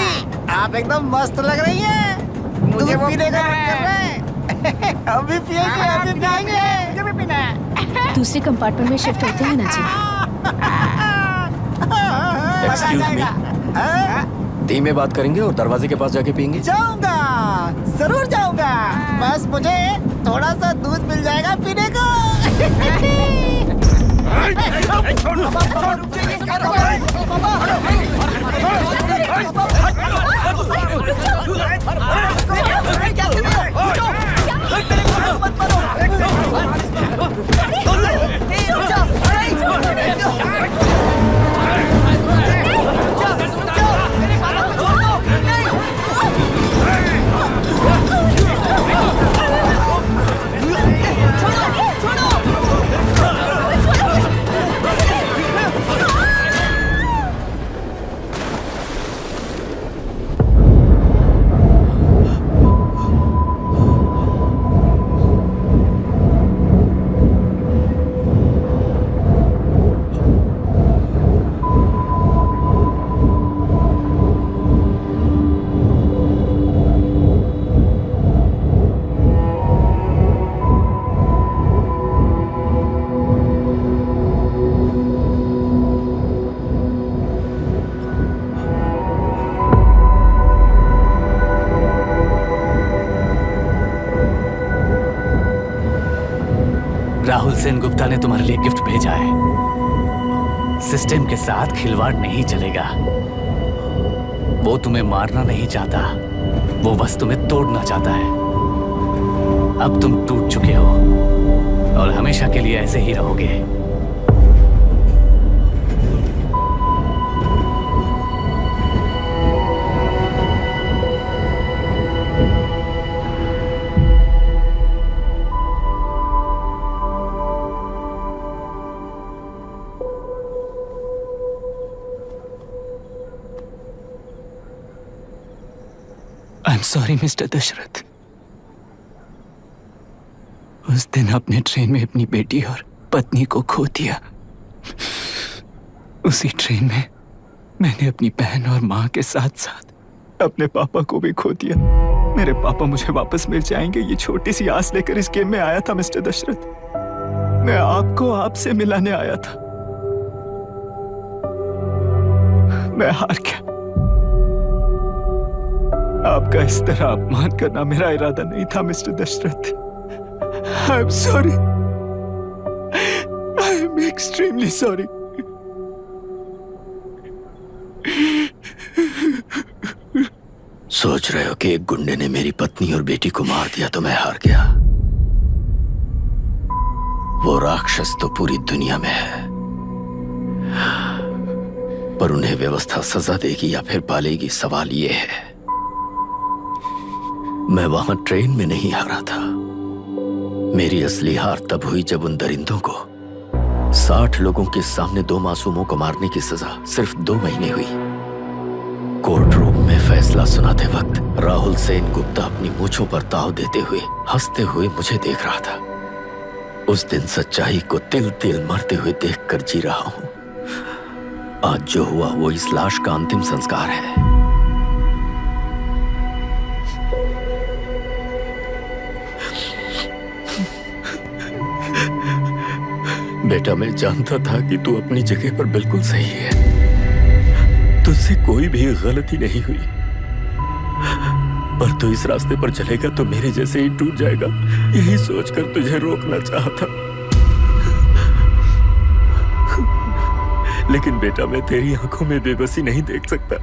आप एकदम मस्त लग रही हैं। मुझे पीने का मन कर रहा है। अभी पिएंगे, अभी पिएंगे। मुझे भी पीना है। दूसरे कंपार्टमेंट में शिफ्ट होते हैं ना जी। एक्सक्यूज मी, धीमे बात करेंगे और दरवाजे के पास जाके पिएंगे। जाऊंगा, जरूर जाऊंगा। बस मुझे थोड़ा सा दूध मिल जाएगा पीने को। राहुल सेन गुप्ता ने तुम्हारे लिए गिफ्ट भेजा है। सिस्टम के साथ खिलवाड़ नहीं चलेगा। वो तुम्हें मारना नहीं चाहता, वो बस तुम्हें तोड़ना चाहता है। अब तुम टूट चुके हो और हमेशा के लिए ऐसे ही रहोगे। I am sorry mister Dashrath. उस दिन आपने ट्रेन में अपनी बेटी और पत्नी को खो दिया। उसी ट्रेन में मैंने अपनी बहन और माँ के साथ साथ अपने पापा को भी खो दिया। मेरे पापा मुझे वापस मिल जाएंगे, ये छोटी सी आस लेकर इस गेम में आया था मिस्टर दशरथ। मैं आपको आपसे मिलाने आया था। मैं हार गया। आपका इस तरह अपमान करना मेरा इरादा नहीं था mister Dashrath. I am sorry. I am extremely sorry. सोच रहे हो कि एक गुंडे ने मेरी पत्नी और बेटी को मार दिया तो मैं हार गया? वो राक्षस तो पूरी दुनिया में है, पर उन्हें व्यवस्था सजा देगी या फिर पालेगी, सवाल ये है। मैं वहां ट्रेन में नहीं हारा था, मेरी असली हार तब हुई जब उन दरिंदों को 60 लोगों के सामने 2 मासूमों को मारने की सजा सिर्फ 2 महीने हुई। कोर्ट रूम में फैसला सुनाते वक्त राहुल सेन गुप्ता अपनी मूंछों पर ताव देते हुए हंसते हुए मुझे देख रहा था। उस दिन सच्चाई को तिल तिल मरते हुए देखकर जी रहा हूं। आज जो हुआ वो इस लाश का अंतिम संस्कार है। बेटा, मैं जानता था कि तू अपनी जगह पर बिल्कुल सही है। तुझसे कोई भी गलती नहीं हुई, पर तू इस रास्ते पर चलेगा तो मेरे जैसे ही टूट जाएगा, यही सोचकर तुझे रोकना चाहता। लेकिन बेटा, मैं तेरी आंखों में बेबसी नहीं देख सकता।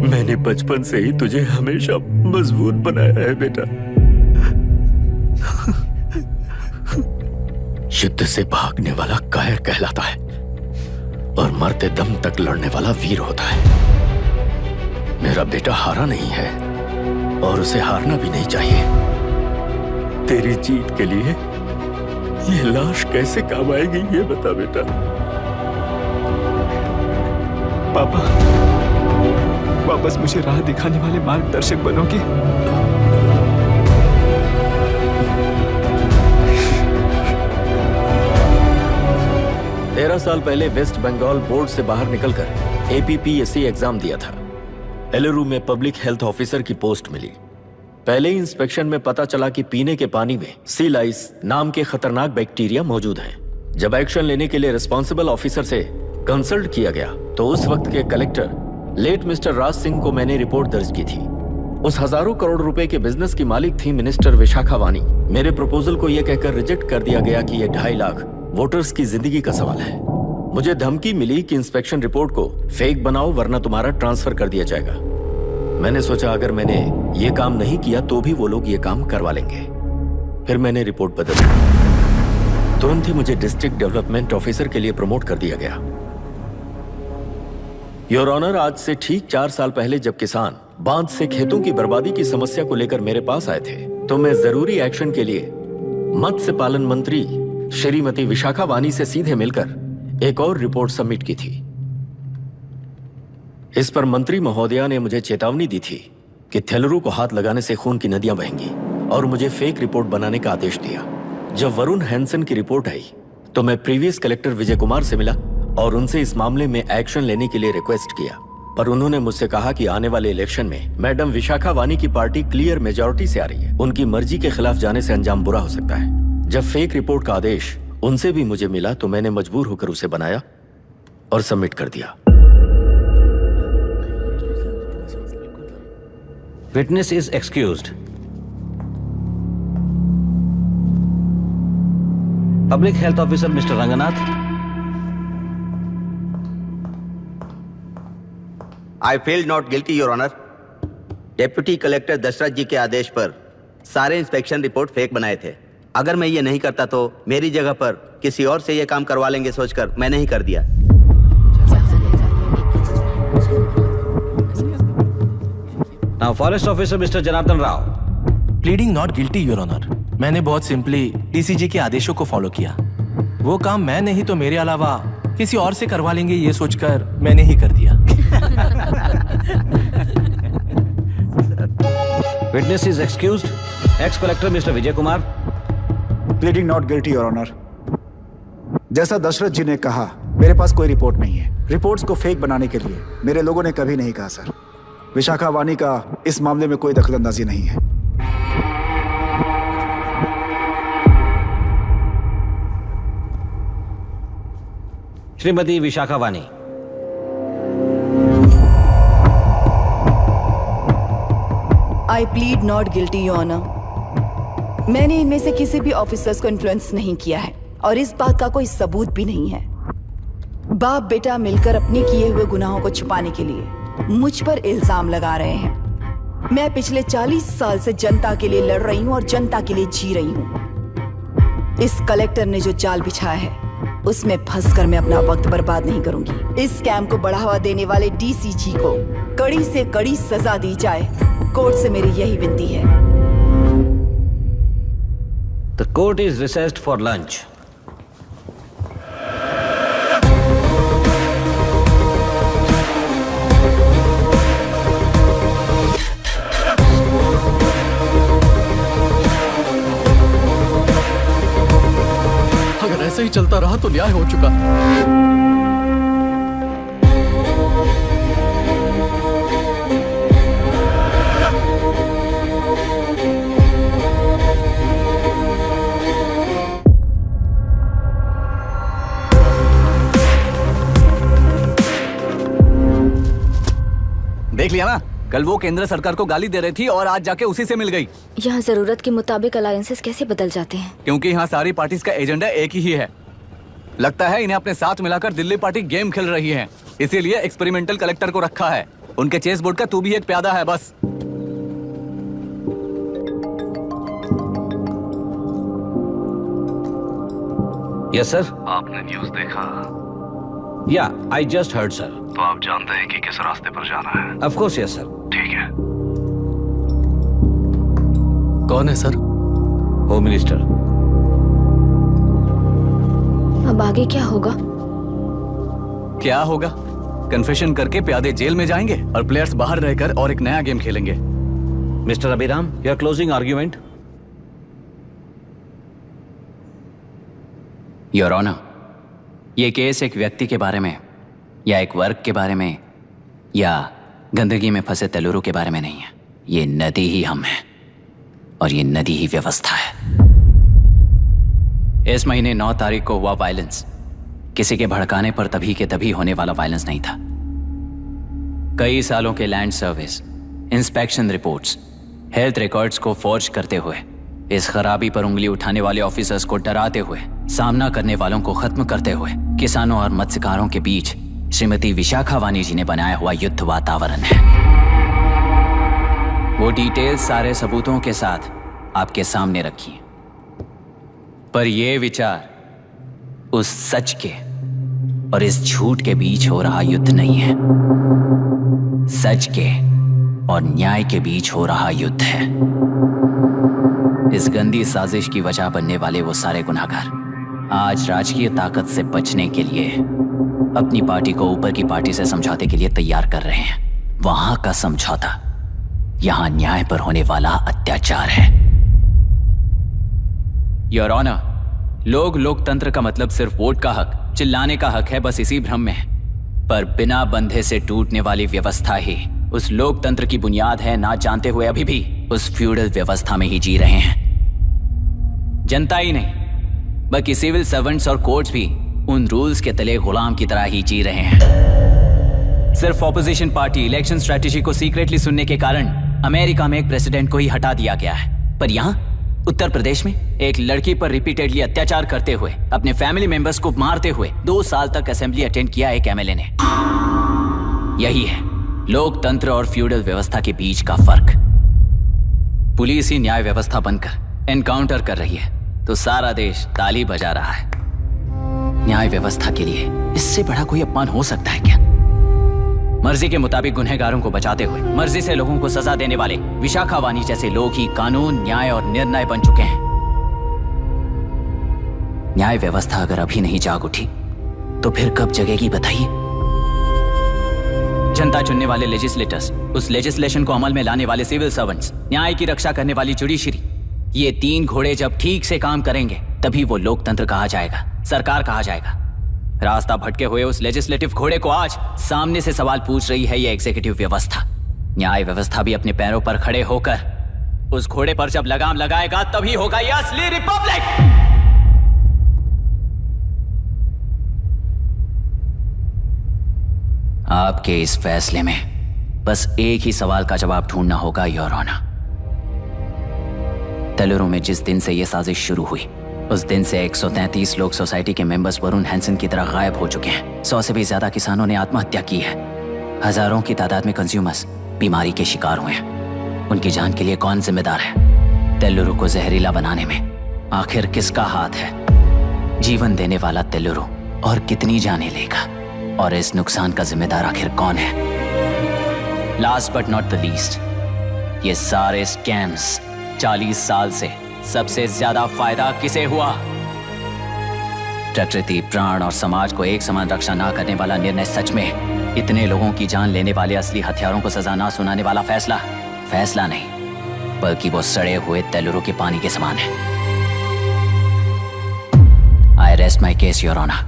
मैंने बचपन से ही तुझे हमेशा मजबूत बनाया है बेटा। युद्ध से भागने वाला कायर कहलाता है और मरते दम तक लड़ने वाला वीर होता है। मेरा बेटा हारा नहीं है और उसे हारना भी नहीं चाहिए। तेरी जीत के लिए ये लाश कैसे काम आएगी, ये बता बेटा। पापा, वापस मुझे राह दिखाने वाले मार्गदर्शक बनोगे? 13 साल पहले वेस्ट बंगाल बोर्ड से बाहर निकलकर APPSC एग्जाम दिया था। एलुरु में पब्लिक हेल्थ ऑफिसर की पोस्ट मिली। पहले ही इंस्पेक्शन में पता चला कि पीने के पानी में सी लाइस नाम के खतरनाक बैक्टीरिया मौजूद हैं। जब एक्शन लेने के लिए रिस्पॉन्सिबल ऑफिसर से कंसल्ट किया गया तो उस वक्त के collector late mister Raj Singh को मैंने रिपोर्ट दर्ज की थी। उस हजारों करोड़ रुपए के बिजनेस की मालिक थी मिनिस्टर विशाखा वानी। मेरे प्रपोजल को यह कहकर रिजेक्ट कर दिया गया कि यह 2.5 लाख वोटर्स की जिंदगी का सवाल है। मुझे धमकी मिली कि इंस्पेक्शन रिपोर्ट को फेक बनाओ वरना तुम्हारा ट्रांसफर कर दिया जाएगा। मैंने सोचा अगर मैंने ये काम नहीं किया तो भी वो लोग ये काम करवा लेंगे। फिर मैंने रिपोर्ट बदल दी। तुरंत ही मुझे डिस्ट्रिक्ट डेवलपमेंट ऑफिसर के लिए प्रमोट कर दिया गया। योर ऑनर, आज से ठीक 4 साल पहले जब किसान बांध से खेतों की बर्बादी की समस्या को लेकर मेरे पास आए थे तो मैं जरूरी एक्शन के लिए मत्स्य पालन मंत्री श्रीमती विशाखा वानी से सीधे मिलकर एक और रिपोर्ट सबमिट की थी। इस पर मंत्री महोदया ने मुझे चेतावनी दी थी कि थेलरू को हाथ लगाने से खून की नदियां बहेंगी और मुझे फेक रिपोर्ट बनाने का आदेश दिया। जब वरुण हैंसन की रिपोर्ट आई तो मैं प्रीवियस कलेक्टर विजय कुमार से मिला और उनसे इस मामले में एक्शन लेने के लिए रिक्वेस्ट किया, पर उन्होंने मुझसे कहा कि आने वाले इलेक्शन में मैडम विशाखा वानी की पार्टी क्लियर मेजॉरिटी से आ रही है। उनकी मर्जी के खिलाफ जाने से अंजाम बुरा हो सकता है। जब फेक रिपोर्ट का आदेश उनसे भी मुझे मिला तो मैंने मजबूर होकर उसे बनाया और सबमिट कर दिया। Witness is excused. Public health officer mister Ranganath. I feel not guilty your honour. Deputy collector Dasharath ji के आदेश पर सारे इंस्पेक्शन रिपोर्ट फेक बनाए थे। अगर मैं ये नहीं करता तो मेरी जगह पर किसी और से ये काम करवा लेंगे सोचकर मैंने ही कर दिया। Now forest officer mister Janardhan Rao. Pleading not guilty your honour. मैंने बहुत सिंपली डीसीजी के आदेशों को फॉलो किया। वो काम मैं नहीं तो मेरे अलावा किसी और से करवा लेंगे ये सोचकर मैंने ही कर दिया। Witness is excused. Ex collector mister Vijay Kumar. Pleading not guilty your honour. जैसा दशरथ जी ने कहा, मेरे पास कोई रिपोर्ट नहीं है। रिपोर्ट्स को फेक बनाने के लिए मेरे लोगों ने कभी नहीं कहा सर। विशाखा वानी का इस मामले में कोई दखलंदाजी नहीं है। Shrimati Vishakha Vani. I plead not guilty your honour. मैंने इनमें से किसी भी ऑफिसर्स को इन्फ्लुएंस नहीं किया है और इस बात का कोई सबूत भी नहीं है। बाप बेटा मिलकर अपने किए हुए गुनाहों को छुपाने के लिए मुझ पर इल्जाम लगा रहे हैं। मैं पिछले 40 साल से जनता के लिए लड़ रही हूँ और जनता के लिए जी रही हूँ। इस कलेक्टर ने जो जाल बिछाया है उसमें फंसकर मैं अपना वक्त बर्बाद नहीं करूंगी। इस स्कैम को बढ़ावा देने वाले डीसीजी को कड़ी से कड़ी सजा दी जाए। कोर्ट से मेरी यही विनती है। The court is recessed for lunch. अगर ऐसे ही चलता रहा तो न्याय हो चुका। देख लिया ना, कल वो केंद्र सरकार को गाली दे रही थी और आज जाके उसी से मिल गई। यहाँ जरूरत के मुताबिक अलायंसेस कैसे बदल जाते हैं? क्योंकि यहाँ सारी पार्टीज का एजेंडा एक ही है। लगता है इन्हें अपने साथ मिलाकर दिल्ली पार्टी गेम खेल रही है, इसीलिए एक्सपेरिमेंटल कलेक्टर को रखा है। उनके चेस बोर्ड का तू भी एक प्यादा है बस। Yes sir. आपने न्यूज़ देखा? या आई जस्ट हर्ड सर। तो आप जानते हैं कि किस रास्ते पर जाना है? Of course yes sir. ठीक है। कौन है सर? Home minister. अब आगे क्या होगा? क्या होगा? कन्फेशन करके प्यादे जेल में जाएंगे और प्लेयर्स बाहर रहकर और एक नया गेम खेलेंगे। Mister Abhiram, your closing argument. Your honour, ये केस एक व्यक्ति के बारे में या एक वर्ग के बारे में या गंदगी में फंसे तेलुरु के बारे में नहीं है। ये नदी ही हम हैं और ये नदी ही व्यवस्था है। इस महीने 9 तारीख को हुआ वायलेंस किसी के भड़काने पर तभी के तभी होने वाला वायलेंस नहीं था। कई सालों के land service, inspection reports, health records को फॉर्ज करते हुए, इस खराबी पर उंगली उठाने वाले ऑफिसर्स को डराते हुए, सामना करने वालों को खत्म करते हुए किसानों और मत्स्यकारों के बीच श्रीमती विशाखा वानी जी ने बनाया हुआ युद्ध वातावरण है। वो डिटेल्स सारे सबूतों के साथ आपके सामने रखी, पर ये विचार उस सच के और इस झूठ के बीच हो रहा युद्ध नहीं है, सच के और न्याय के बीच हो रहा युद्ध है। इस गंदी साजिश की वजह बनने वाले वो सारे गुनहगार आज राजकीय ताकत से बचने के लिए अपनी पार्टी को ऊपर की पार्टी से समझौते के लिए तैयार कर रहे हैं। वहां का समझौता यहां न्याय पर होने वाला अत्याचार है। योर ऑनर, लोग लोकतंत्र का मतलब सिर्फ वोट का हक, चिल्लाने का हक है, बस इसी भ्रम में है। पर बिना बंधे से टूटने वाली व्यवस्था ही उस लोकतंत्र की बुनियाद है, ना जानते हुए अभी भी उस फ्यूडल व्यवस्था में ही जी रहे हैं। जनता ही नहीं बल्कि सिविल सर्वेंट्स और कोर्ट्स भी उन रूल्स के तले गुलाम की तरह ही जी रहे हैं। सिर्फ ऑपोजिशन पार्टी इलेक्शन स्ट्रेटेजी को सीक्रेटली सुनने के कारण अमेरिका में एक प्रेसिडेंट को ही हटा दिया गया है, पर यहां उत्तर प्रदेश में एक लड़की पर रिपीटेडली अत्याचार करते हुए, अपने फैमिली मेंबर्स को मारते हुए 2 साल तक असेंबली अटेंड किया एक एमएलए ने। यही है लोकतंत्र और फ्यूडल व्यवस्था के बीच का फर्क। पुलिस ही न्याय व्यवस्था बनकर एनकाउंटर कर रही है तो सारा देश ताली बजा रहा है। न्याय व्यवस्था के लिए इससे बड़ा कोई अपमान हो सकता है क्या? मर्जी के मुताबिक गुनहगारों को बचाते हुए मर्जी से लोगों को सजा देने वाले विशाखा वानी जैसे लोग ही कानून, न्याय और निर्णय बन चुके हैं। न्याय व्यवस्था अगर अभी नहीं जाग उठी तो फिर कब जगेगी बताइए? जनता चुनने वाले लेजिस्लेटर्स, उस लेजिस्लेशन को अमल में लाने वाले सिविल सर्वेंट्स, न्याय की रक्षा करने वाली जुडिशरी, ये 3 घोड़े जब ठीक से काम करेंगे तभी वो लोकतंत्र कहा जाएगा, सरकार कहा जाएगा। रास्ता भटके हुए उस लेजिस्लेटिव घोड़े को आज सामने से सवाल पूछ रही है ये एग्जीक्यूटिव व्यवस्था। न्याय व्यवस्था भी अपने पैरों पर खड़े होकर उस घोड़े पर जब लगाम लगाएगा तभी होगा ये असली रिपब्लिक। आपके इस फैसले में बस एक ही सवाल का जवाब ढूंढना होगा योर ऑनर। तेलुरु में जिस दिन से यह साजिश शुरू हुई उस दिन से 133 लोग सोसाइटी के मेंबर्स वरुण हैंसन की तरह गायब हो चुके हैं। 100 से भी ज्यादा किसानों ने आत्महत्या की है। हजारों की तादाद में कंज्यूमर्स बीमारी के शिकार हुए हैं। उनकी जान के लिए कौन जिम्मेदार है? तेलुरु को जहरीला बनाने में आखिर किसका हाथ है? जीवन देने वाला तेलुरु और कितनी जाने लेगा? और इस नुकसान का जिम्मेदार आखिर कौन है? Last but not the least, ये सारे स्कैम्स 40 साल से सबसे ज्यादा फायदा किसे हुआ? प्रकृति, प्राण और समाज को एक समान रक्षा ना करने वाला निर्णय सच में इतने लोगों की जान लेने वाले असली हथियारों को सजा ना सुनाने वाला फैसला नहीं, बल्कि वो सड़े हुए तेलुरु के पानी के समान है। I rest my case your honour.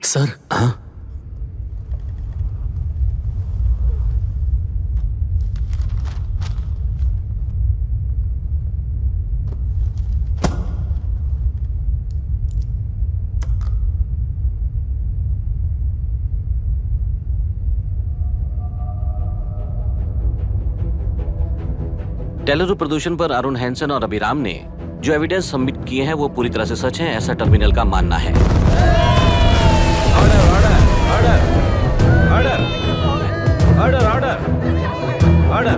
Sir हाँ? तेलुरु प्रदूषण पर अरुण हैंसन और अभिराम ने जो एविडेंस सबमिट किए हैं वो पूरी तरह से सच है, ऐसा टर्मिनल का मानना है। ऑर्डर।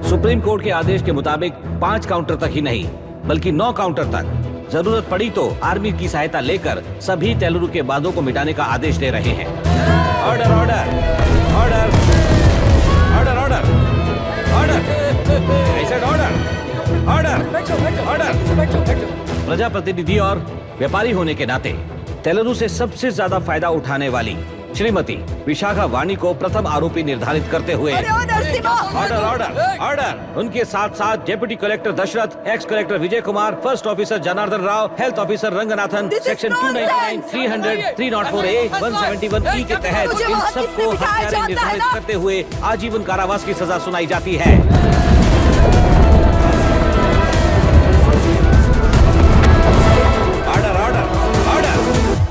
सुप्रीम कोर्ट के आदेश के मुताबिक 5 काउंटर तक ही नहीं बल्कि 9 काउंटर तक जरूरत पड़ी तो आर्मी की सहायता लेकर सभी तेलुरु के बांधों को मिटाने का आदेश दे रहे हैं। Order order order order order order order. प्रजाप्रतिनिधि और व्यापारी होने के नाते तेलुरु से सबसे ज्यादा फायदा उठाने वाली श्रीमती विशाखा वाणी को प्रथम आरोपी निर्धारित करते हुए ऑर्डर ऑर्डर ऑर्डर। उनके साथ साथ deputy collector Dasharath, ex collector Vijay Kumar, first officer Janardhan Rao, health officer Ranganathan, section 299, 300, 304A, 171E के तहत इन सबको हत्यारे निर्धारित करते हुए आजीवन कारावास की सजा सुनाई जाती है।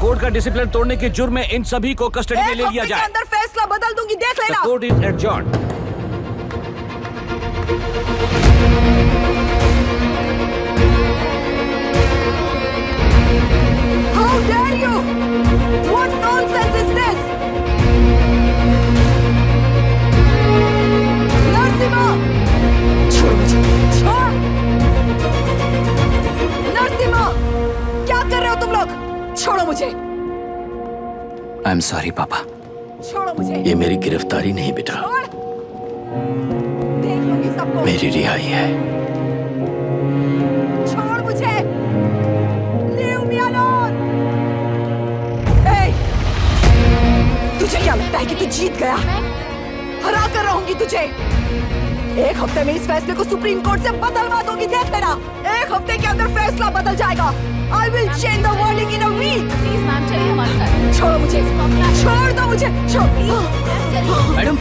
कोर्ट का डिसिप्लिन तोड़ने के जुर्म में इन सभी को कस्टडी में ले लिया जाए। अंदर फैसला बदल दूंगी, देख लेना। Court is adjourned. How dare you? What nonsense is this? Narasimha, छोड़ मुझे, छोड़। नरसिम्हा, क्या कर रहे हो तुम लोग? छोड़ो मुझे। आई एम सॉरी पापा। छोड़ो मुझे। ये मेरी गिरफ्तारी नहीं बेटा, देख लूंगी सबको। मेरी रिहाई है। छोड़ मुझे। Leave me alone. Hey, तुझे क्या लगता है कि तू जीत गया? हरा कर रहूंगी तुझे। एक हफ्ते में इस फैसले को सुप्रीम कोर्ट से बदलवा दूंगी, देख लेना। एक हफ्ते के अंदर फैसला बदल जाएगा। I will change the verdict in a week. Please ma'am, चलिए हमारे साथ। छोड़ो मुझे, छोड़ दो मुझे, छोड़। मैडम,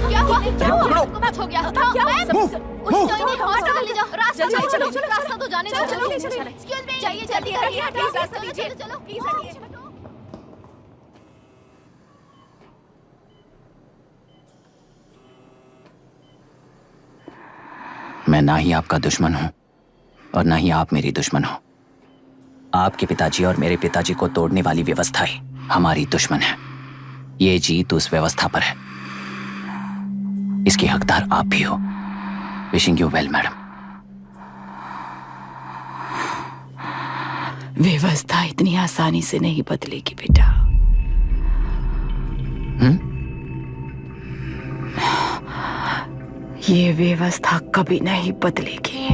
क्या हुआ? कुछ हो गया? रास्ता तो जाने दो। चाहिए जल्दी रास्ता दीजिए। चलो प्लीज। मैं ना ही आपका दुश्मन हूं और ना ही आप मेरी दुश्मन हो। आपके पिताजी और मेरे पिताजी को तोड़ने वाली व्यवस्था ही हमारी दुश्मन है। ये जीत उस व्यवस्था पर है, इसके हकदार आप भी हो। Wishing you well madam. व्यवस्था इतनी आसानी से नहीं बदलेगी बेटा। ये व्यवस्था कभी नहीं बदलेगी।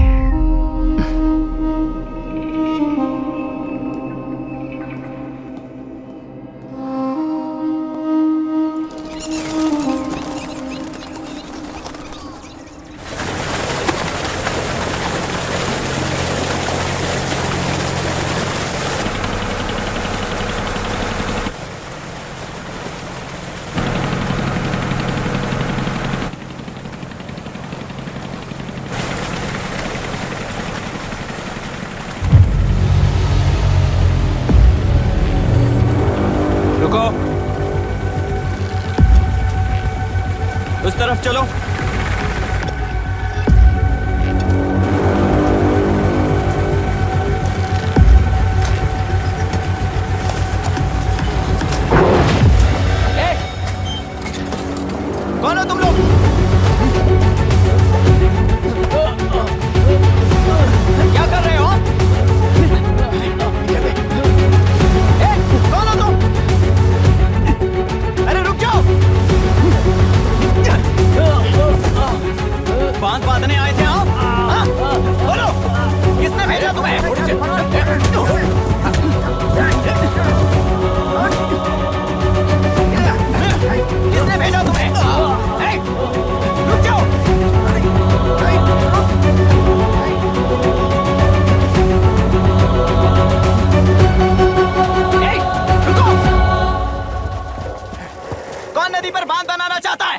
बांध बांधने आए थे आप? हाँ? बोलो, किसने भेजा तुम्हें? किसने भेजा तुम्हें? रुक जाओ। कौन नदी पर बांध बनाना चाहता है?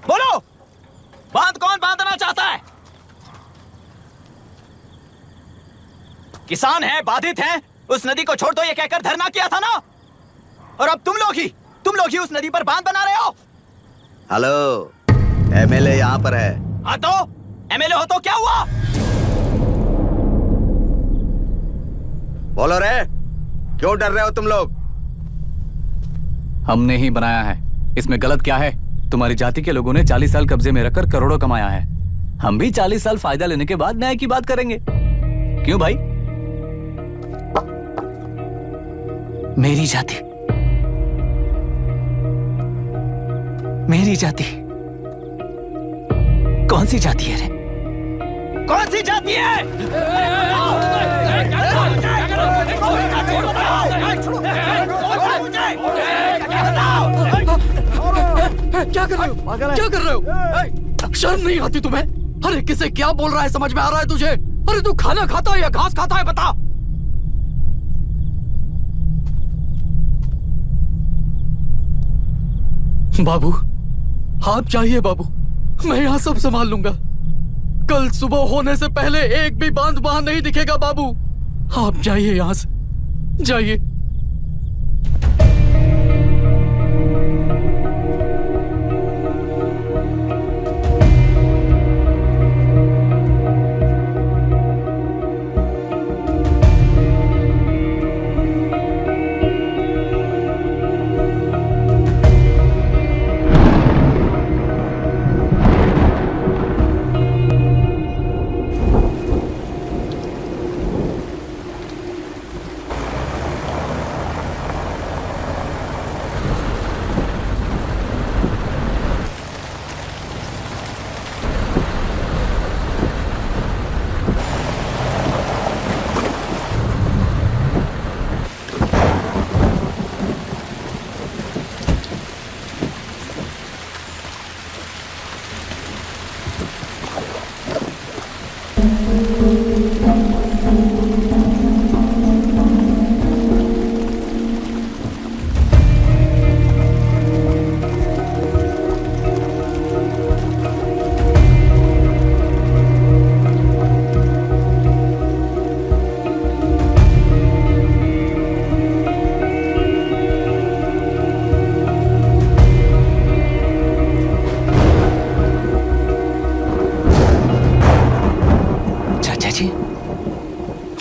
बोलो, बांध कौन बांधना चाहता है? किसान हैं, बाधित हैं, उस नदी को छोड़ दो ये कहकर धरना किया था ना? और अब तुम लोग ही उस नदी पर बांध बना रहे हो। हेलो, एमएलए यहाँ पर है। हाँ तो एमएलए हो तो क्या हुआ? बोलो रे, क्यों डर रहे हो तुम लोग? हमने ही बनाया है, इसमें गलत क्या है? तुम्हारी जाति के लोगों ने 40 साल कब्जे में रखकर करोड़ों कमाया है। हम भी 40 साल फायदा लेने के बाद न्याय की बात करेंगे। क्यों भाई? मेरी जाति, मेरी जाति कौन सी जाति है रे? कौन सी जाति है? क्या कर रहे हो? क्या कर रहे हो? शर्म नहीं आती तुम्हें? अरे किसे क्या बोल रहा है समझ में आ रहा है तुझे? अरे तू खाना खाता है या घास खाता है बता? बाबू, आप चाहिए बाबू, मैं यहाँ सब संभाल लूंगा। कल सुबह होने से पहले एक भी बांध वहां नहीं दिखेगा बाबू। आप जाइए यहाँ से, जाइए।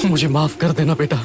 मुझे माफ कर देना बेटा।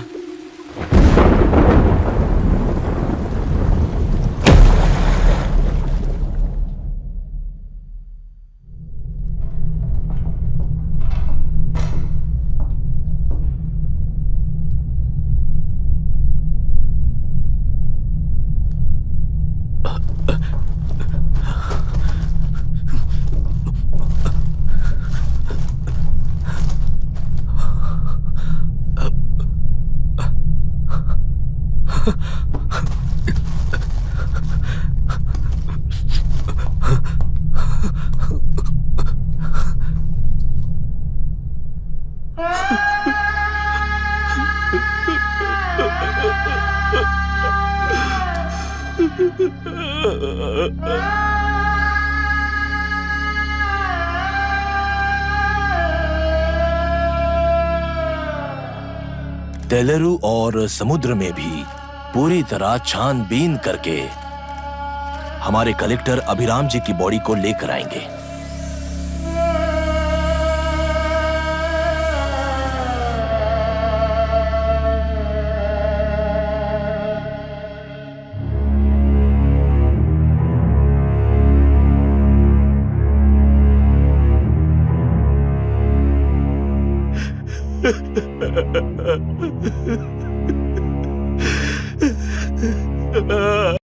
तेलुरु और समुद्र में भी पूरी तरह छानबीन करके हमारे कलेक्टर अभिराम जी की बॉडी को लेकर आएंगे।